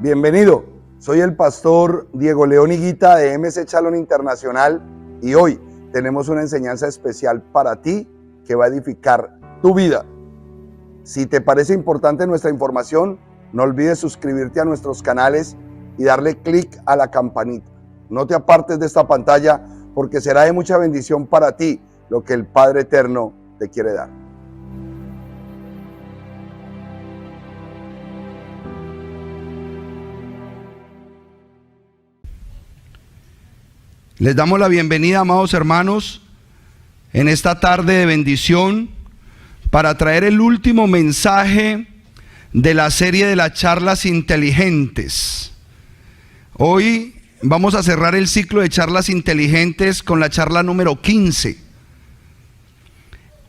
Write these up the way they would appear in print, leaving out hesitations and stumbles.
Bienvenido, soy el pastor Diego León Higuita de MC Chalón Internacional y hoy tenemos una enseñanza especial para ti que va a edificar tu vida. Si te parece importante nuestra información, no olvides suscribirte a nuestros canales y darle clic a la campanita. No te apartes de esta pantalla porque será de mucha bendición para ti lo que el Padre Eterno te quiere dar. Les damos la bienvenida, amados hermanos, en esta tarde de bendición para traer el último mensaje de la serie de las charlas inteligentes. Hoy vamos a cerrar el ciclo de charlas inteligentes con la charla número 15.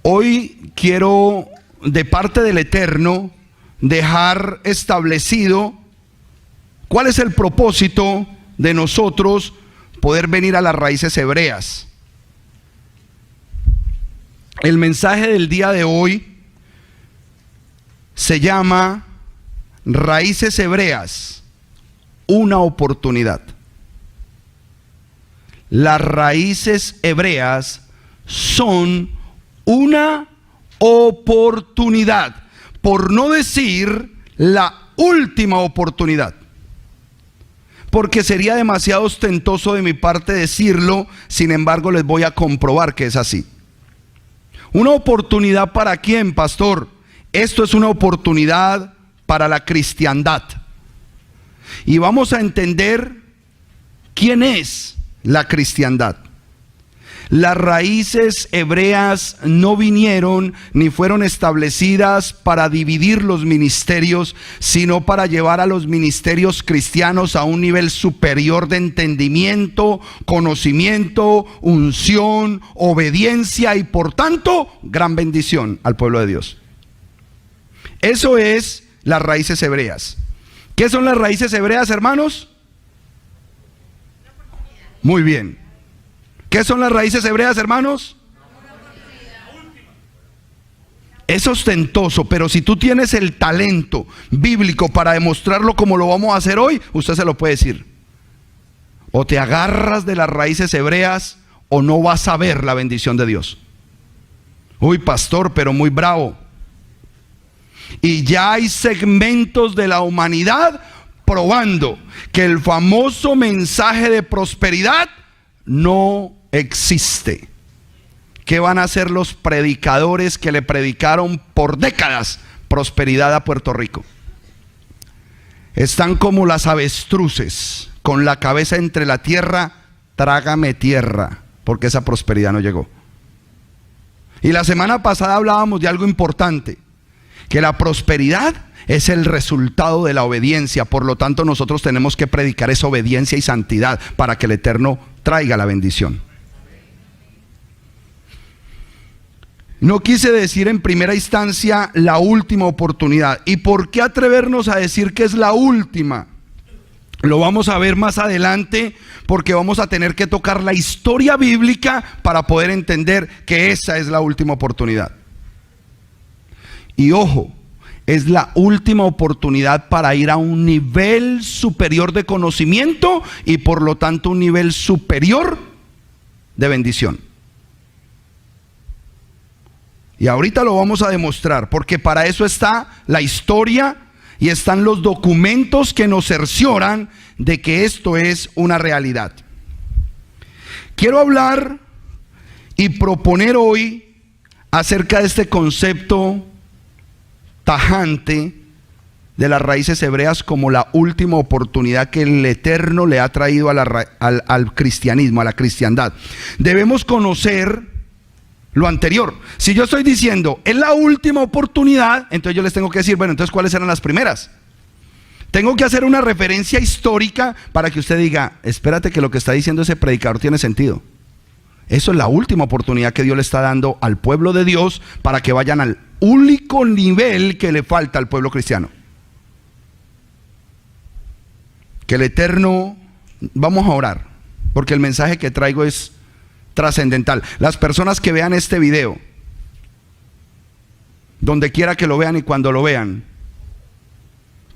Hoy quiero, de parte del Eterno, dejar establecido cuál es el propósito de nosotros poder venir a las raíces hebreas. El mensaje del día de hoy se llama Raíces Hebreas, una oportunidad. Las raíces hebreas son una oportunidad, por no decir la última oportunidad. Porque sería demasiado ostentoso de mi parte decirlo, sin embargo les voy a comprobar que es así. ¿Una oportunidad para quién, pastor? Esto es una oportunidad para la cristiandad. Y vamos a entender quién es la cristiandad. Las raíces hebreas no vinieron ni fueron establecidas para dividir los ministerios, sino para llevar a los ministerios cristianos a un nivel superior de entendimiento, conocimiento, unción, obediencia y por tanto, gran bendición al pueblo de Dios. Eso es las raíces hebreas. ¿Qué son las raíces hebreas, hermanos? Muy bien. ¿Qué son las raíces hebreas, hermanos? Es ostentoso, pero si tú tienes el talento bíblico para demostrarlo como lo vamos a hacer hoy, usted se lo puede decir. O te agarras de las raíces hebreas o no vas a ver la bendición de Dios. Uy, pastor, pero muy bravo. Y ya hay segmentos de la humanidad probando que el famoso mensaje de prosperidad no existe. ¿Qué van a hacer los predicadores que le predicaron por décadas prosperidad a Puerto Rico? Están como las avestruces, con la cabeza entre la tierra, trágame tierra, porque esa prosperidad no llegó. Y la semana pasada hablábamos de algo importante, que la prosperidad es el resultado de la obediencia. Por lo tanto, nosotros tenemos que predicar esa obediencia y santidad para que el Eterno traiga la bendición. No quise decir en primera instancia la última oportunidad. ¿Y por qué atrevernos a decir que es la última? Lo vamos a ver más adelante, porque vamos a tener que tocar la historia bíblica para poder entender que esa es la última oportunidad. Y ojo, es la última oportunidad para ir a un nivel superior de conocimiento y por lo tanto un nivel superior de bendición. Y ahorita lo vamos a demostrar, porque para eso está la historia y están los documentos que nos cercioran de que esto es una realidad. Quiero hablar y proponer hoy acerca de este concepto tajante de las raíces hebreas como la última oportunidad que el Eterno le ha traído al cristianismo, a la cristiandad. Debemos conocer lo anterior. Si yo estoy diciendo es la última oportunidad, entonces yo les tengo que decir, bueno, entonces ¿cuáles eran las primeras? Tengo que hacer una referencia histórica para que usted diga, espérate que lo que está diciendo ese predicador tiene sentido. Eso es la última oportunidad que Dios le está dando al pueblo de Dios para que vayan al único nivel que le falta al pueblo cristiano. Que el Eterno, vamos a orar, porque el mensaje que traigo es trascendental. Las personas que vean este video, donde quiera que lo vean y cuando lo vean,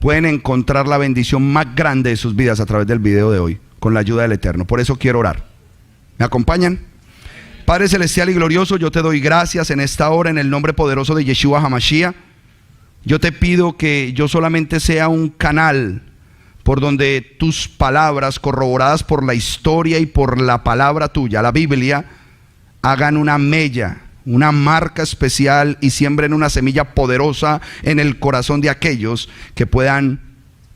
pueden encontrar la bendición más grande de sus vidas a través del video de hoy, con la ayuda del Eterno. Por eso quiero orar. ¿Me acompañan? Padre celestial y glorioso, yo te doy gracias en esta hora en el nombre poderoso de Yeshua HaMashiach. Yo te pido que yo solamente sea un canal por donde tus palabras, corroboradas por la historia y por la palabra tuya, la Biblia, hagan una mella, una marca especial y siembren una semilla poderosa en el corazón de aquellos que puedan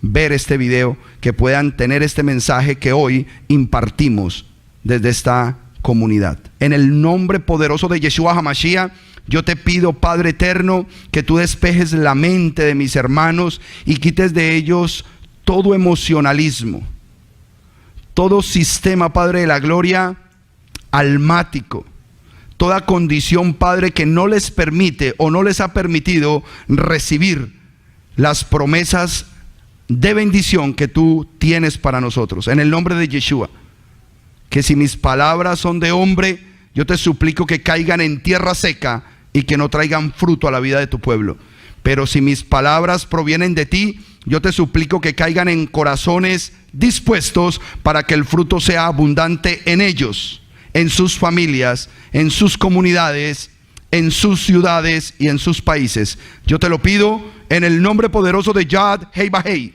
ver este video, que puedan tener este mensaje que hoy impartimos desde esta comunidad. En el nombre poderoso de Yeshua HaMashiach, yo te pido, Padre eterno, que tú despejes la mente de mis hermanos y quites de ellos todo emocionalismo, todo sistema, Padre de la gloria, almático, toda condición, Padre, que no les permite o no les ha permitido recibir las promesas de bendición que tú tienes para nosotros. En el nombre de Yeshua, que si mis palabras son de hombre, yo te suplico que caigan en tierra seca y que no traigan fruto a la vida de tu pueblo. Pero si mis palabras provienen de ti, yo te suplico que caigan en corazones dispuestos para que el fruto sea abundante en ellos, en sus familias, en sus comunidades, en sus ciudades y en sus países. Yo te lo pido en el nombre poderoso de Yad Hei Bahei,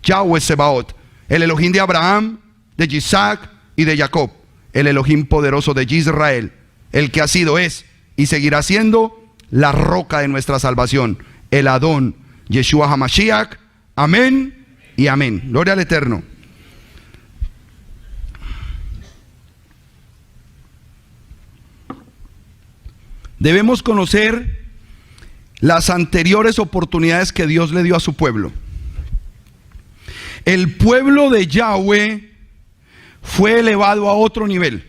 Yahweh Sebaot, el Elohim de Abraham, de Isaac y de Jacob, el Elohim poderoso de Israel, el que ha sido, es y seguirá siendo la roca de nuestra salvación, el Adón, Yeshua HaMashiach. Amén y amén. Gloria al Eterno. Debemos conocer las anteriores oportunidades que Dios le dio a su pueblo. El pueblo de Yahweh fue elevado a otro nivel.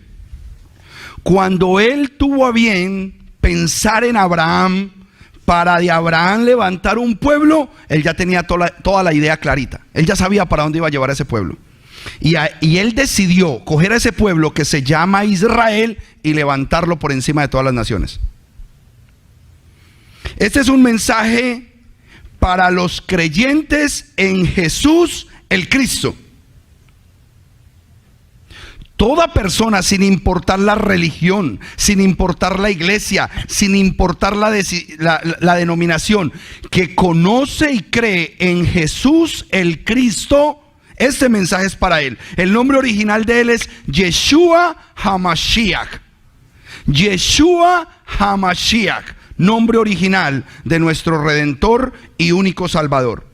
Cuando él tuvo a bien pensar en Abraham, para de Abraham levantar un pueblo, él ya tenía toda la idea clarita. Él ya sabía para dónde iba a llevar a ese pueblo. Y él decidió coger a ese pueblo que se llama Israel y levantarlo por encima de todas las naciones. Este es un mensaje para los creyentes en Jesús el Cristo. Toda persona, sin importar la religión, sin importar la iglesia, sin importar la denominación, que conoce y cree en Jesús el Cristo, este mensaje es para él. El nombre original de él es Yeshua HaMashiach. Yeshua HaMashiach, nombre original de nuestro Redentor y único Salvador.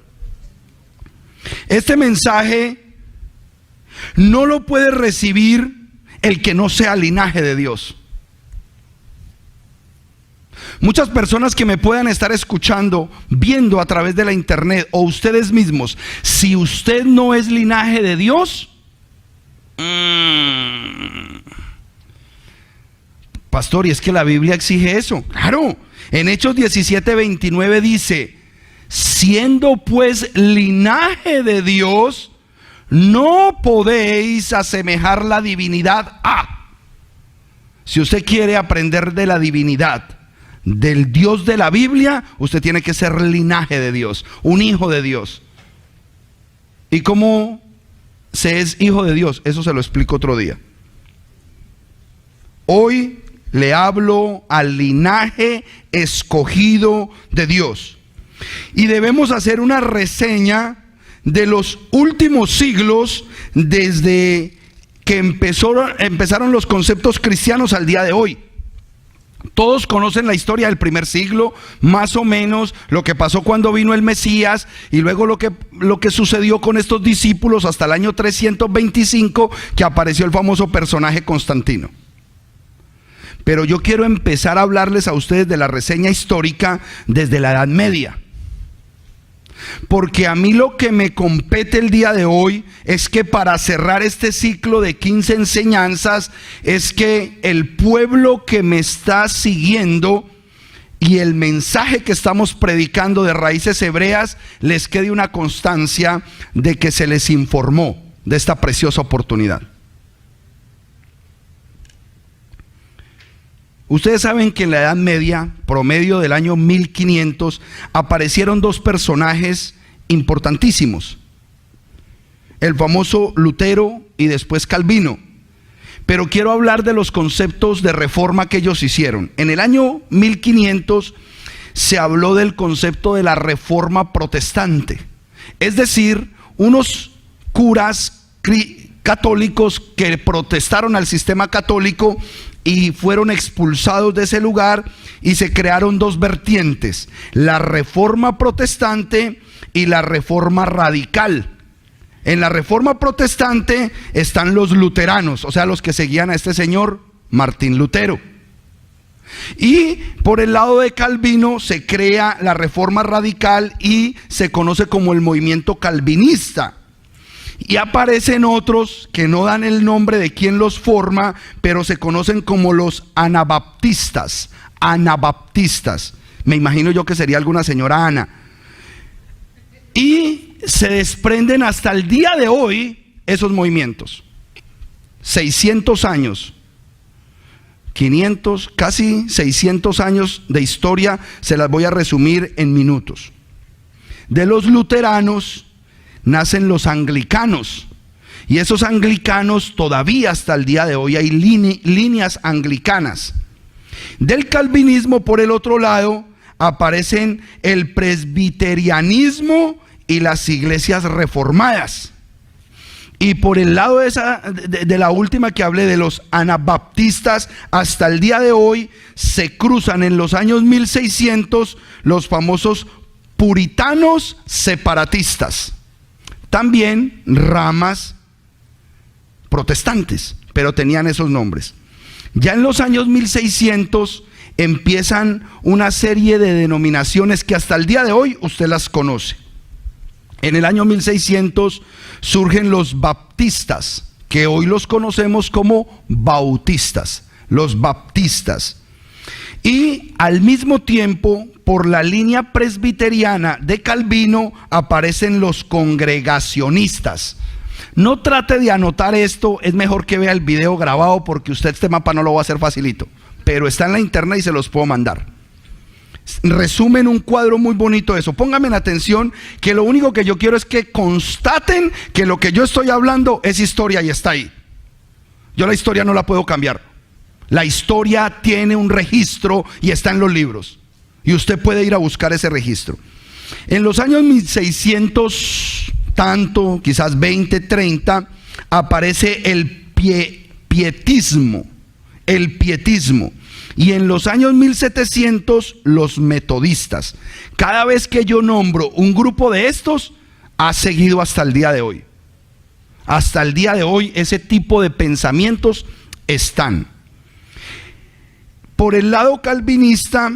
Este mensaje no lo puede recibir el que no sea linaje de Dios. Muchas personas que me puedan estar escuchando, viendo a través de la internet o ustedes mismos, si usted no es linaje de Dios, pastor, y es que la Biblia exige eso. Claro, en Hechos 17:29 dice: siendo pues linaje de Dios, no podéis asemejar la divinidad a. Si usted quiere aprender de la divinidad del Dios de la Biblia, usted tiene que ser linaje de Dios, un hijo de Dios. ¿Y cómo se es hijo de Dios? Eso se lo explico otro día. Hoy le hablo al linaje escogido de Dios. Y debemos hacer una reseña de los últimos siglos, desde que empezaron los conceptos cristianos al día de hoy. Todos conocen la historia del primer siglo, más o menos lo que pasó cuando vino el Mesías, y luego lo que sucedió con estos discípulos hasta el año 325, que apareció el famoso personaje Constantino. Pero yo quiero empezar a hablarles a ustedes de la reseña histórica desde la Edad Media. Porque a mí lo que me compete el día de hoy es que, para cerrar este ciclo de 15 enseñanzas, es que el pueblo que me está siguiendo y el mensaje que estamos predicando de raíces hebreas les quede una constancia de que se les informó de esta preciosa oportunidad. Ustedes saben que en la Edad Media, promedio del año 1500, aparecieron dos personajes importantísimos. El famoso Lutero y después Calvino. Pero quiero hablar de los conceptos de reforma que ellos hicieron. En el año 1500 se habló del concepto de la reforma protestante. Es decir, unos curas católicos que protestaron al sistema católico y fueron expulsados de ese lugar, y se crearon dos vertientes: la reforma protestante y la reforma radical. En la reforma protestante están los luteranos, o sea, los que seguían a este señor Martín Lutero. Y por el lado de Calvino se crea la reforma radical y se conoce como el movimiento calvinista. Y aparecen otros que no dan el nombre de quién los forma, pero se conocen como los anabaptistas. Anabaptistas. Me imagino yo que sería alguna señora Ana. Y se desprenden hasta el día de hoy esos movimientos. 600 años. 500, casi 600 años de historia, se las voy a resumir en minutos. De los luteranos nacen los anglicanos, y esos anglicanos todavía hasta el día de hoy hay líneas anglicanas. Del calvinismo, por el otro lado, aparecen el presbiterianismo y las iglesias reformadas. Y por el lado de la última que hablé, de los anabaptistas, hasta el día de hoy se cruzan en los años 1600 los famosos puritanos separatistas. También ramas protestantes, pero tenían esos nombres. Ya en los años 1600 empiezan una serie de denominaciones que hasta el día de hoy usted las conoce. En el año 1600 surgen los baptistas, que hoy los conocemos como bautistas, los baptistas. Y al mismo tiempo, por la línea presbiteriana de Calvino, aparecen los congregacionistas. No trate de anotar esto, es mejor que vea el video grabado, porque usted este mapa no lo va a hacer facilito, pero está en la internet y se los puedo mandar. Resumen un cuadro muy bonito de eso. Pónganme en atención, que lo único que yo quiero es que constaten que lo que yo estoy hablando es historia y está ahí. Yo la historia no la puedo cambiar. La historia tiene un registro y está en los libros, y usted puede ir a buscar ese registro. En los años 1600 tanto, quizás 20, 30, aparece el pietismo. El pietismo. Y en los años 1700 los metodistas. Cada vez que yo nombro un grupo de estos, ha seguido hasta el día de hoy. Hasta el día de hoy ese tipo de pensamientos están. Por el lado calvinista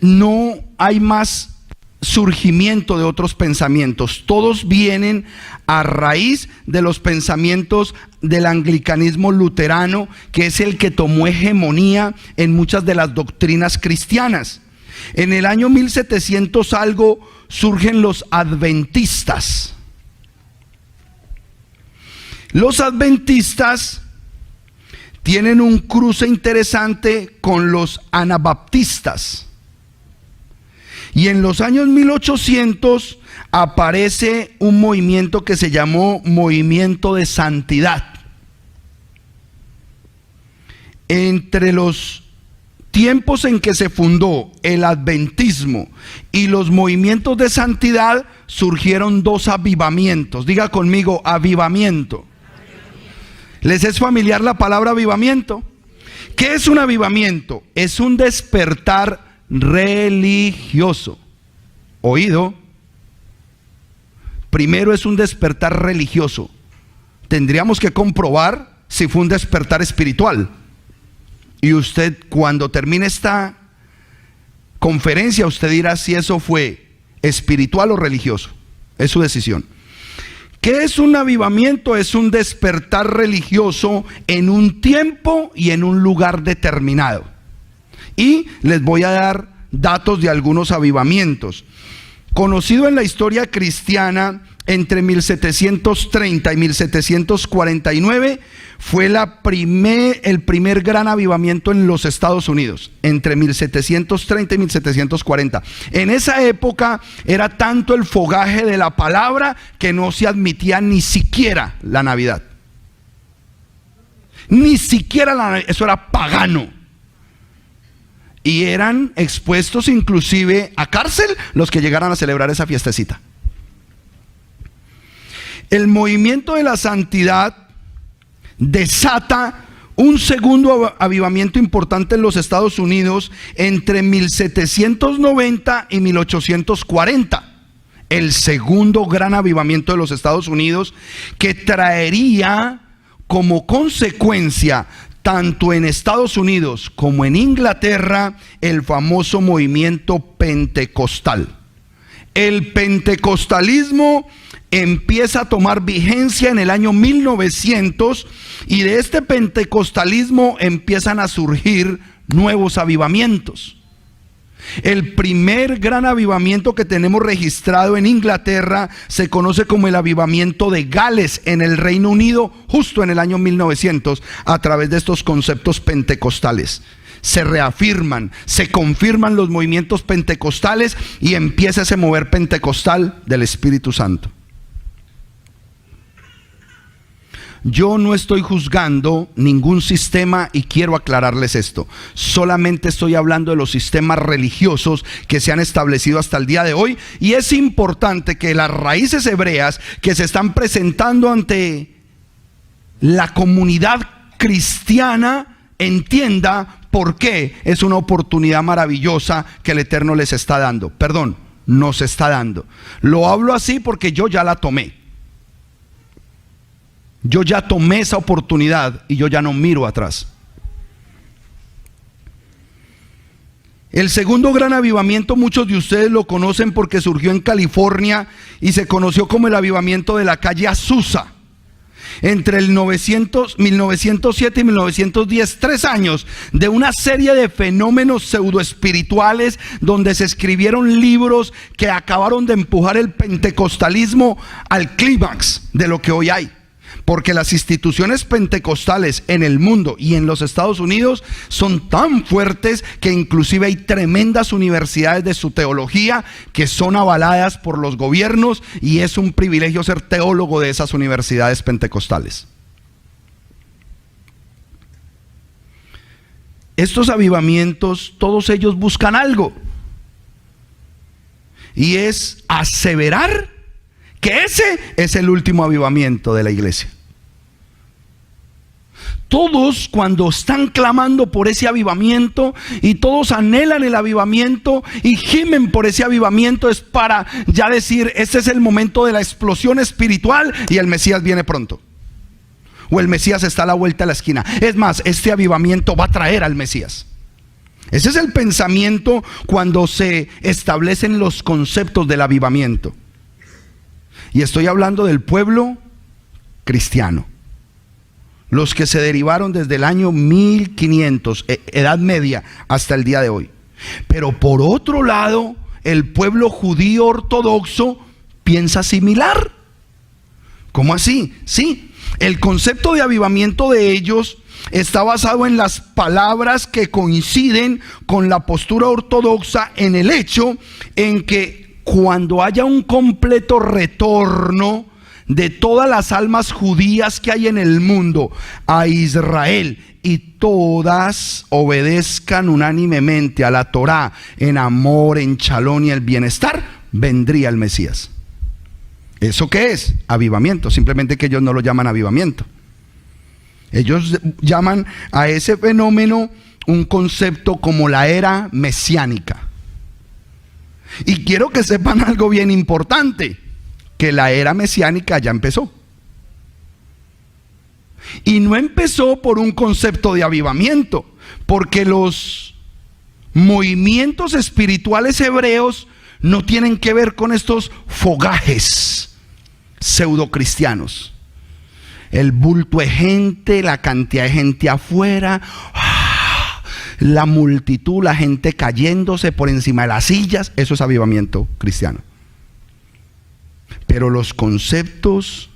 no hay más surgimiento de otros pensamientos. Todos vienen a raíz de los pensamientos del anglicanismo luterano, que es el que tomó hegemonía en muchas de las doctrinas cristianas. En el año 1700 algo surgen los adventistas. Los adventistas tienen un cruce interesante con los anabaptistas. Y en los años 1800 aparece un movimiento que se llamó Movimiento de Santidad. Entre los tiempos en que se fundó el adventismo y los movimientos de santidad surgieron dos avivamientos. Diga conmigo, avivamiento. ¿Les es familiar la palabra avivamiento? ¿Qué es un avivamiento? Es un despertar religioso. Oído. Primero es un despertar religioso. Tendríamos que comprobar si fue un despertar espiritual. Y usted, cuando termine esta conferencia, usted dirá si eso fue espiritual o religioso. Es su decisión. ¿Qué es un avivamiento? Es un despertar religioso en un tiempo y en un lugar determinado. Y les voy a dar datos de algunos avivamientos. conocido en la historia cristiana entre 1730 y 1749, fue el primer gran avivamiento en los Estados Unidos, entre 1730 y 1740. En esa época era tanto el fogaje de la palabra que no se admitía ni siquiera la Navidad. Ni siquiera eso era pagano. Y eran expuestos inclusive a cárcel los que llegaran a celebrar esa fiestecita. El movimiento de la santidad desata un segundo avivamiento importante en los Estados Unidos entre 1790 y 1840. El segundo gran avivamiento de los Estados Unidos, que traería como consecuencia tanto en Estados Unidos como en Inglaterra el famoso movimiento pentecostal. El pentecostalismo empieza a tomar vigencia en el año 1900 y de este pentecostalismo empiezan a surgir nuevos avivamientos. El primer gran avivamiento que tenemos registrado en Inglaterra se conoce como el avivamiento de Gales en el Reino Unido, justo en el año 1900, a través de estos conceptos pentecostales. Se reafirman, se confirman los movimientos pentecostales y empieza ese mover pentecostal del Espíritu Santo. Yo no estoy juzgando ningún sistema y quiero aclararles esto. Solamente estoy hablando de los sistemas religiosos que se han establecido hasta el día de hoy, y es importante que las raíces hebreas que se están presentando ante la comunidad cristiana entienda por qué es una oportunidad maravillosa que el Eterno les está dando. Perdón, nos está dando. Lo hablo así porque yo ya la tomé. Yo ya tomé esa oportunidad y yo ya no miro atrás. El segundo gran avivamiento, muchos de ustedes lo conocen porque surgió en California y se conoció como el avivamiento de la calle Azusa. Entre el 1907 y 1910, 3 años de una serie de fenómenos pseudoespirituales donde se escribieron libros que acabaron de empujar el pentecostalismo al clímax de lo que hoy hay. Porque las instituciones pentecostales en el mundo y en los Estados Unidos son tan fuertes que inclusive hay tremendas universidades de su teología que son avaladas por los gobiernos, y es un privilegio ser teólogo de esas universidades pentecostales. Estos avivamientos, todos ellos buscan algo, y es aseverar que ese es el último avivamiento de la iglesia. Todos, cuando están clamando por ese avivamiento y todos anhelan el avivamiento y gimen por ese avivamiento, es para ya decir: este es el momento de la explosión espiritual y el Mesías viene pronto, o el Mesías está a la vuelta de la esquina. Es más, este avivamiento va a traer al Mesías. Ese es el pensamiento cuando se establecen los conceptos del avivamiento. Y estoy hablando del pueblo cristiano, los que se derivaron desde el año 1500, Edad Media, hasta el día de hoy. Pero por otro lado, el pueblo judío ortodoxo piensa similar. ¿Cómo así? Sí, el concepto de avivamiento de ellos está basado en las palabras que coinciden con la postura ortodoxa, en el hecho en que cuando haya un completo retorno de todas las almas judías que hay en el mundo a Israel, y todas obedezcan unánimemente a la Torá en amor, en shalom y el bienestar, vendría el Mesías. ¿Eso qué es? Avivamiento. Simplemente que ellos no lo llaman avivamiento. Ellos llaman a ese fenómeno un concepto como la era mesiánica. Y quiero que sepan algo bien importante, que la era mesiánica ya empezó. Y no empezó por un concepto de avivamiento, porque los movimientos espirituales hebreos no tienen que ver con estos fogajes pseudocristianos. El bulto de gente, la cantidad de gente afuera, la multitud, la gente cayéndose por encima de las sillas, eso es avivamiento cristiano. Pero los conceptos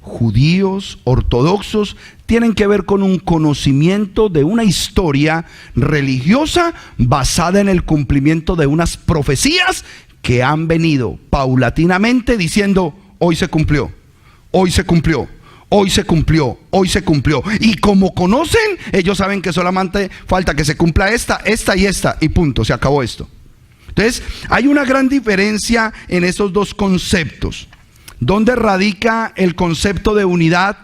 judíos, ortodoxos, tienen que ver con un conocimiento de una historia religiosa basada en el cumplimiento de unas profecías que han venido paulatinamente diciendo: hoy se cumplió, hoy se cumplió, hoy se cumplió, hoy se cumplió. Y como conocen, ellos saben que solamente falta que se cumpla esta y punto, se acabó esto. Entonces, hay una gran diferencia en esos dos conceptos. ¿Dónde radica el concepto de unidad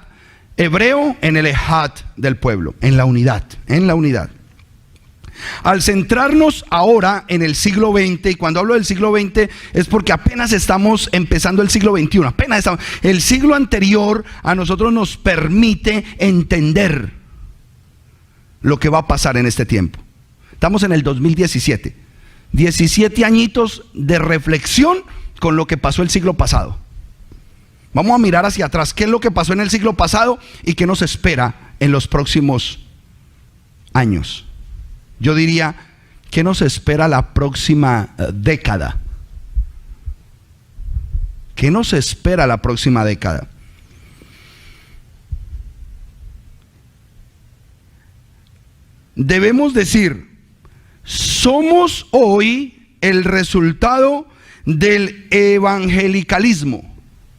hebreo? En el ejad del pueblo, en la unidad, en la unidad. Al centrarnos ahora en el siglo XX, y cuando hablo del siglo XX es porque apenas estamos empezando el siglo XXI, el siglo anterior a nosotros nos permite entender lo que va a pasar en este tiempo. Estamos en el 2017, 17 añitos de reflexión con lo que pasó el siglo pasado. Vamos a mirar hacia atrás, qué es lo que pasó en el siglo pasado y qué nos espera en los próximos años. Yo diría, ¿qué nos espera la próxima década? ¿Qué nos espera la próxima década? Debemos decir, somos hoy el resultado del evangelicalismo.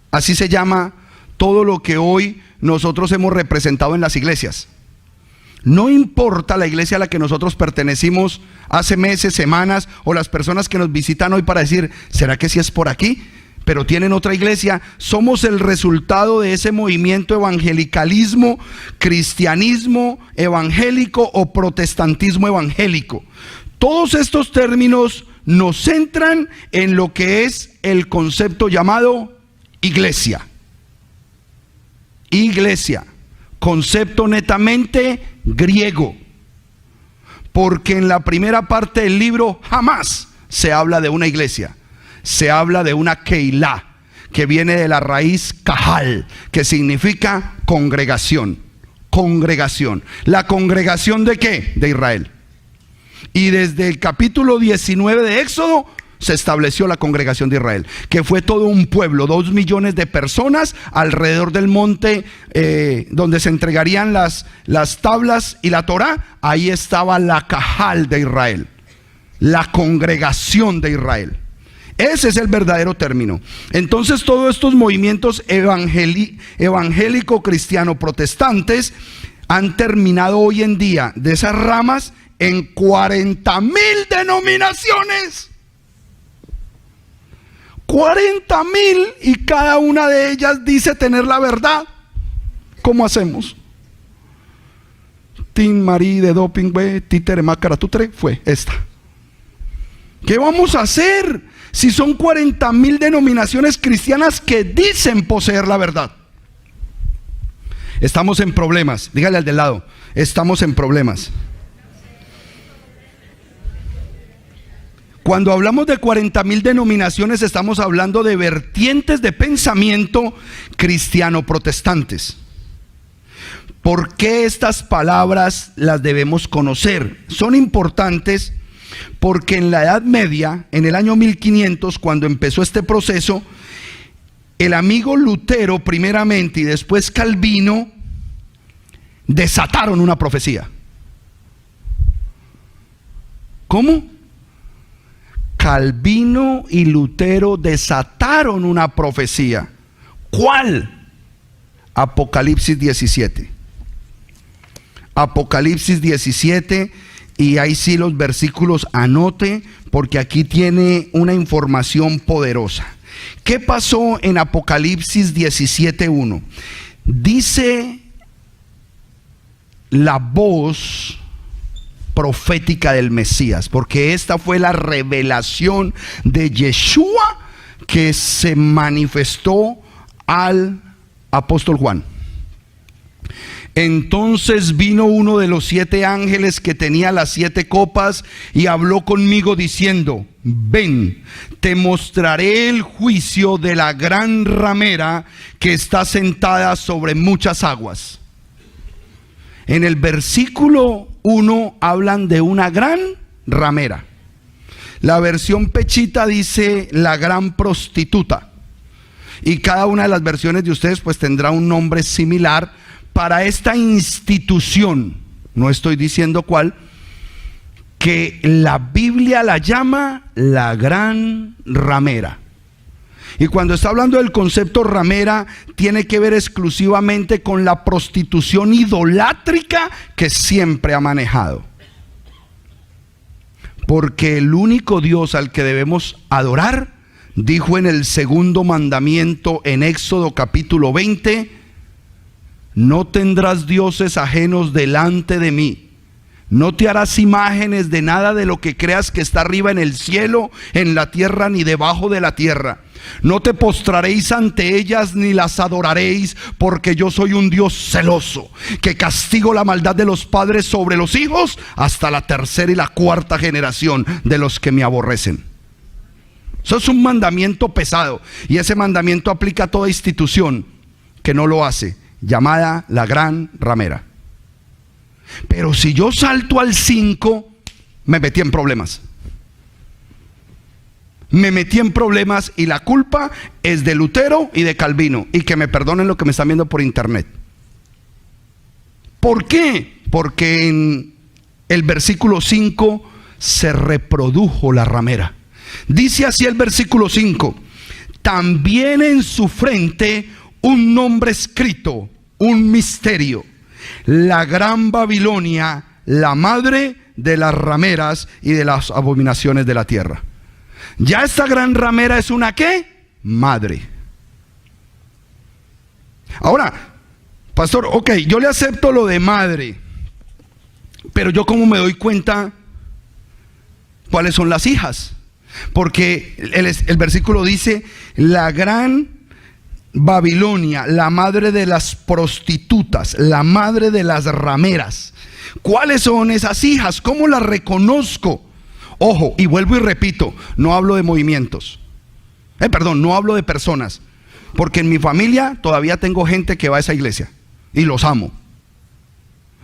Así se llama todo lo que hoy nosotros hemos representado en las iglesias. No importa la iglesia a la que nosotros pertenecimos hace meses, semanas, o las personas que nos visitan hoy para decir: ¿será que sí es por aquí? Pero tienen otra iglesia. Somos el resultado de ese movimiento evangelicalismo, cristianismo evangélico o protestantismo evangélico. Todos estos términos nos centran en lo que es el concepto llamado iglesia. Iglesia, concepto netamente griego, porque en la primera parte del libro jamás se habla de una iglesia, se habla de una keilá, que viene de la raíz kahal, que significa congregación. Congregación. ¿La congregación de qué? De Israel. Y desde el capítulo 19 de Éxodo se estableció la congregación de Israel, que fue todo un pueblo, 2 millones de personas alrededor del monte donde se entregarían las tablas y la Torá. Ahí estaba la Cajal de Israel, la congregación de Israel. Ese es el verdadero término. Entonces todos estos movimientos evangélico cristiano protestantes han terminado hoy en día de esas ramas en 40,000 denominaciones. 40,000, y cada una de ellas dice tener la verdad. ¿Cómo hacemos? Tin Marí de doping, títere mácara tutere, fue esta. ¿Qué vamos a hacer si son 40,000 denominaciones cristianas que dicen poseer la verdad? Estamos en problemas. Dígale al del lado, estamos en problemas. Cuando hablamos de 40,000 denominaciones, estamos hablando de vertientes de pensamiento cristiano protestantes. ¿Por qué estas palabras las debemos conocer? Son importantes porque en la Edad Media, en el año 1500, cuando empezó este proceso, el amigo Lutero primeramente y después Calvino desataron una profecía. ¿Cómo? Calvino y Lutero desataron una profecía. ¿Cuál? Apocalipsis 17. Apocalipsis 17, y ahí sí los versículos anote, porque aquí tiene una información poderosa. ¿Qué pasó en Apocalipsis 17:1? Dice la voz profética del Mesías, porque esta fue la revelación de Yeshua que se manifestó al apóstol Juan. Entonces vino uno de los 7 ángeles que tenía las 7 copas y habló conmigo diciendo: ven, te mostraré el juicio de la gran ramera que está sentada sobre muchas aguas. En el versículo 1 hablan de una gran ramera. La versión Pechita dice la gran prostituta. y cada una de las versiones de ustedes pues tendrá un nombre similar para esta institución, no estoy diciendo cuál, que la Biblia la llama la gran ramera. Y cuando está hablando del concepto ramera, tiene que ver exclusivamente con la prostitución idolátrica que siempre ha manejado. Porque el único Dios al que debemos adorar, dijo en el segundo mandamiento en Éxodo capítulo 20, no tendrás dioses ajenos delante de mí. No te harás imágenes de nada de lo que creas que está arriba en el cielo, en la tierra, ni debajo de la tierra. No te postraréis ante ellas ni las adoraréis, porque yo soy un Dios celoso, que castigo la maldad de los padres sobre los hijos hasta la tercera y la cuarta generación de los que me aborrecen. Eso es un mandamiento pesado, y ese mandamiento aplica a toda institución que no lo hace, llamada la gran ramera. Pero si yo salto al 5, me metí en problemas. Me metí en problemas y la culpa es de Lutero y de Calvino. Y que me perdonen lo que me están viendo por internet. ¿Por qué? Porque en el versículo 5 se reprodujo la ramera. Dice así el versículo 5: también en su frente un nombre escrito, un misterio. La gran Babilonia, la madre de las rameras y de las abominaciones de la tierra. Ya esta gran ramera es una ¿qué? Madre. Ahora, pastor, ok, yo le acepto lo de madre, pero yo cómo me doy cuenta cuáles son las hijas. Porque el versículo dice, la gran Babilonia, la madre de las prostitutas, la madre de las rameras. ¿Cuáles son esas hijas? ¿Cómo las reconozco? Ojo, y vuelvo y repito, no hablo de movimientos. No hablo de personas. Porque en mi familia todavía tengo gente que va a esa iglesia y los amo.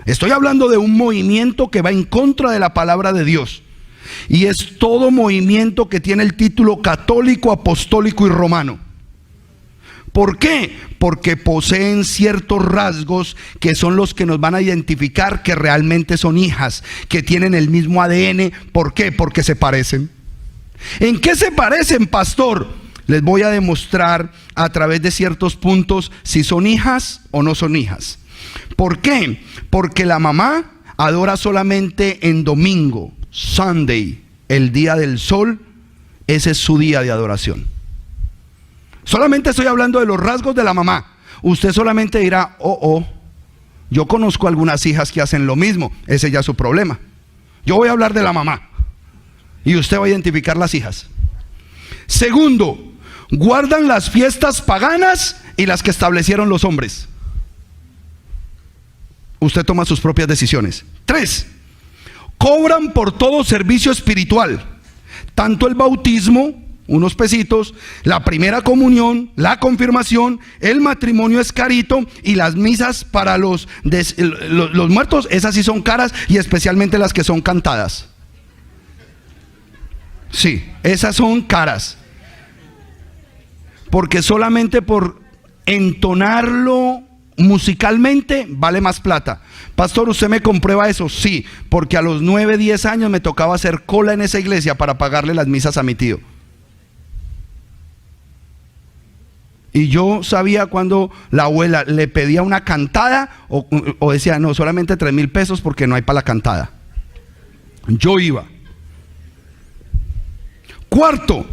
Estoy hablando de un movimiento que va en contra de la palabra de Dios. Y es todo movimiento que tiene el título católico, apostólico y romano. ¿Por qué? Porque poseen ciertos rasgos que son los que nos van a identificar que realmente son hijas, que tienen el mismo ADN. ¿Por qué? Porque se parecen. ¿En qué se parecen, pastor? Les voy a demostrar a través de ciertos puntos si son hijas o no son hijas. ¿Por qué? Porque la mamá adora solamente en domingo, Sunday, el día del sol. Ese es su día de adoración. Solamente estoy hablando de los rasgos de la mamá. Usted solamente dirá, yo conozco algunas hijas que hacen lo mismo. Ese ya es su problema. Yo voy a hablar de la mamá y usted va a identificar las hijas. Segundo, guardan las fiestas paganas y las que establecieron los hombres. Usted toma sus propias decisiones. 3, cobran por todo servicio espiritual, tanto el bautismo, unos pesitos, la primera comunión, la confirmación, el matrimonio es carito, y las misas para los muertos, esas sí son caras, y especialmente las que son cantadas. Sí, esas son caras. Porque solamente por entonarlo musicalmente vale más plata. Pastor, ¿usted me comprueba eso? Sí, porque a los 9, 10 años me tocaba hacer cola en esa iglesia para pagarle las misas a mi tío. Y yo sabía cuando la abuela le pedía una cantada o decía, no, solamente 3,000 pesos porque no hay para la cantada. Yo iba. Cuarto,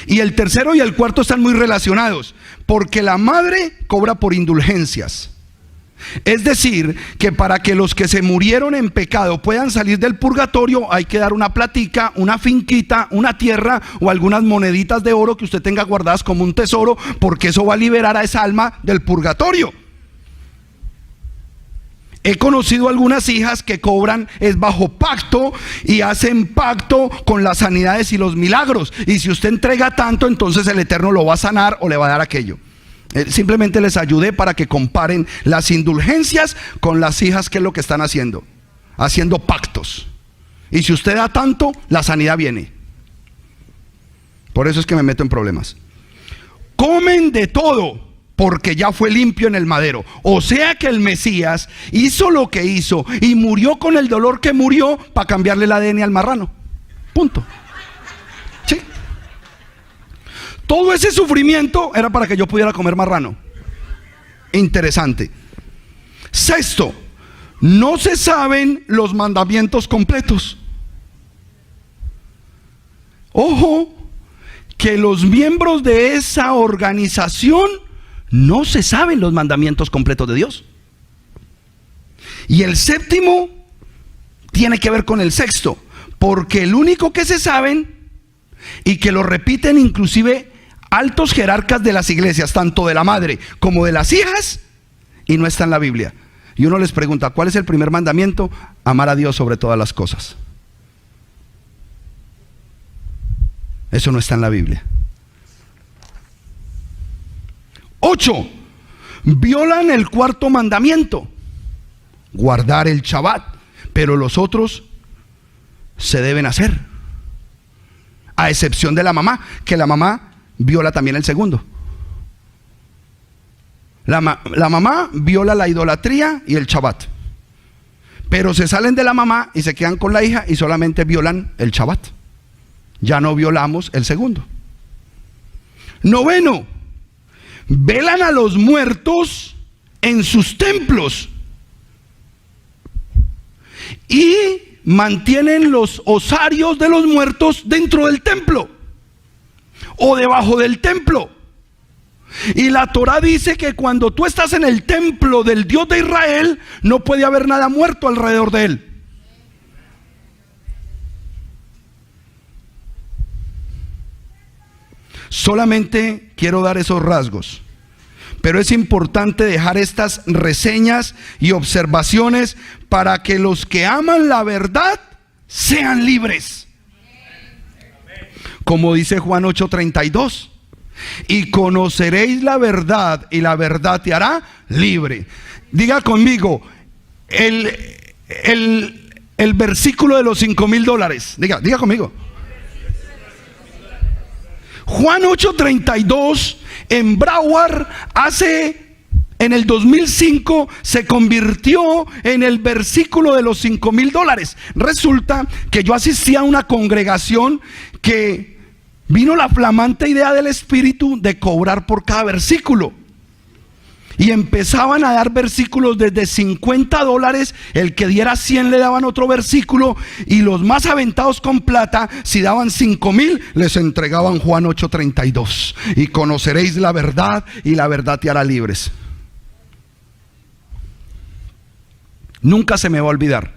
y el tercero y el cuarto están muy relacionados, porque la madre cobra por indulgencias. Es decir, que para que los que se murieron en pecado puedan salir del purgatorio, hay que dar una platica, una finquita, una tierra o algunas moneditas de oro que usted tenga guardadas como un tesoro, porque eso va a liberar a esa alma del purgatorio. He conocido algunas hijas que cobran es bajo pacto y hacen pacto con las sanidades y los milagros. Y si usted entrega tanto, entonces el Eterno lo va a sanar o le va a dar aquello. Simplemente les ayudé para que comparen las indulgencias con las hijas, que es lo que están haciendo. Haciendo pactos. Y si usted da tanto, la sanidad viene. Por eso es que me meto en problemas. comen de todo, porque ya fue limpio en el madero. O sea que el Mesías hizo lo que hizo y murió con el dolor que murió para cambiarle el ADN al marrano. Punto. ¿Sí? Todo ese sufrimiento era para que yo pudiera comer marrano. Interesante. Sexto, no se saben los mandamientos completos. Ojo, que los miembros de esa organización no se saben los mandamientos completos de Dios. Y el séptimo tiene que ver con el sexto, porque el único que se saben y que lo repiten inclusive altos jerarcas de las iglesias, tanto de la madre como de las hijas, y no está en la Biblia. Y uno les pregunta, ¿cuál es el primer mandamiento? Amar a Dios sobre todas las cosas. Eso no está en la Biblia. 8. Violan el cuarto mandamiento, guardar el Shabbat, pero los otros se deben hacer, a excepción de la mamá, que la mamá viola también el segundo. La mamá viola la idolatría y el Shabbat, pero se salen de la mamá y se quedan con la hija y solamente violan el Shabbat. Ya no violamos el segundo. 9. Velan a los muertos en sus templos y mantienen los osarios de los muertos dentro del templo o debajo del templo. Y la Torá dice que cuando tú estás en el templo del Dios de Israel, no puede haber nada muerto alrededor de él. Solamente quiero dar esos rasgos, pero es importante dejar estas reseñas y observaciones para que los que aman la verdad sean libres. Como dice Juan 8:32, y conoceréis la verdad y la verdad te hará libre. Diga conmigo el versículo de los $5,000. Diga conmigo. Juan 8:32 en Broward en el 2005 se convirtió en el versículo de los $5,000. Resulta que yo asistí a una congregación que vino la flamante idea del Espíritu de cobrar por cada versículo. Y empezaban a dar versículos desde $50, el que diera 100 le daban otro versículo, y los más aventados con plata, si daban 5,000, les entregaban Juan 8:32. Y conoceréis la verdad y la verdad te hará libres. Nunca se me va a olvidar.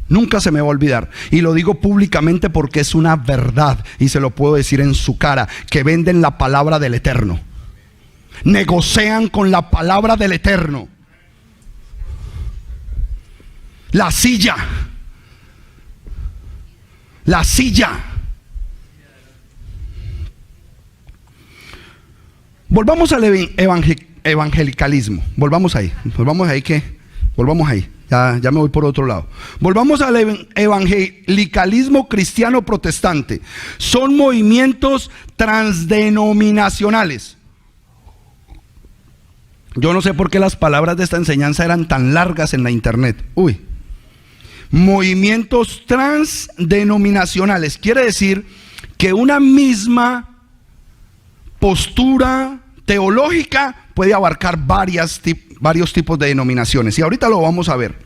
Nunca se me va a olvidar. Y lo digo públicamente porque es una verdad, y se lo puedo decir en su cara, que venden la palabra del Eterno. Negocian con la palabra del Eterno. La silla. Volvamos al evangelicalismo. Volvamos ahí. Ya me voy por otro lado. Volvamos al evangelicalismo cristiano protestante. Son movimientos transdenominacionales. Yo no sé por qué las palabras de esta enseñanza eran tan largas en la internet. Movimientos transdenominacionales. Quiere decir que una misma postura teológica puede abarcar varios tipos de denominaciones. Y ahorita lo vamos a ver.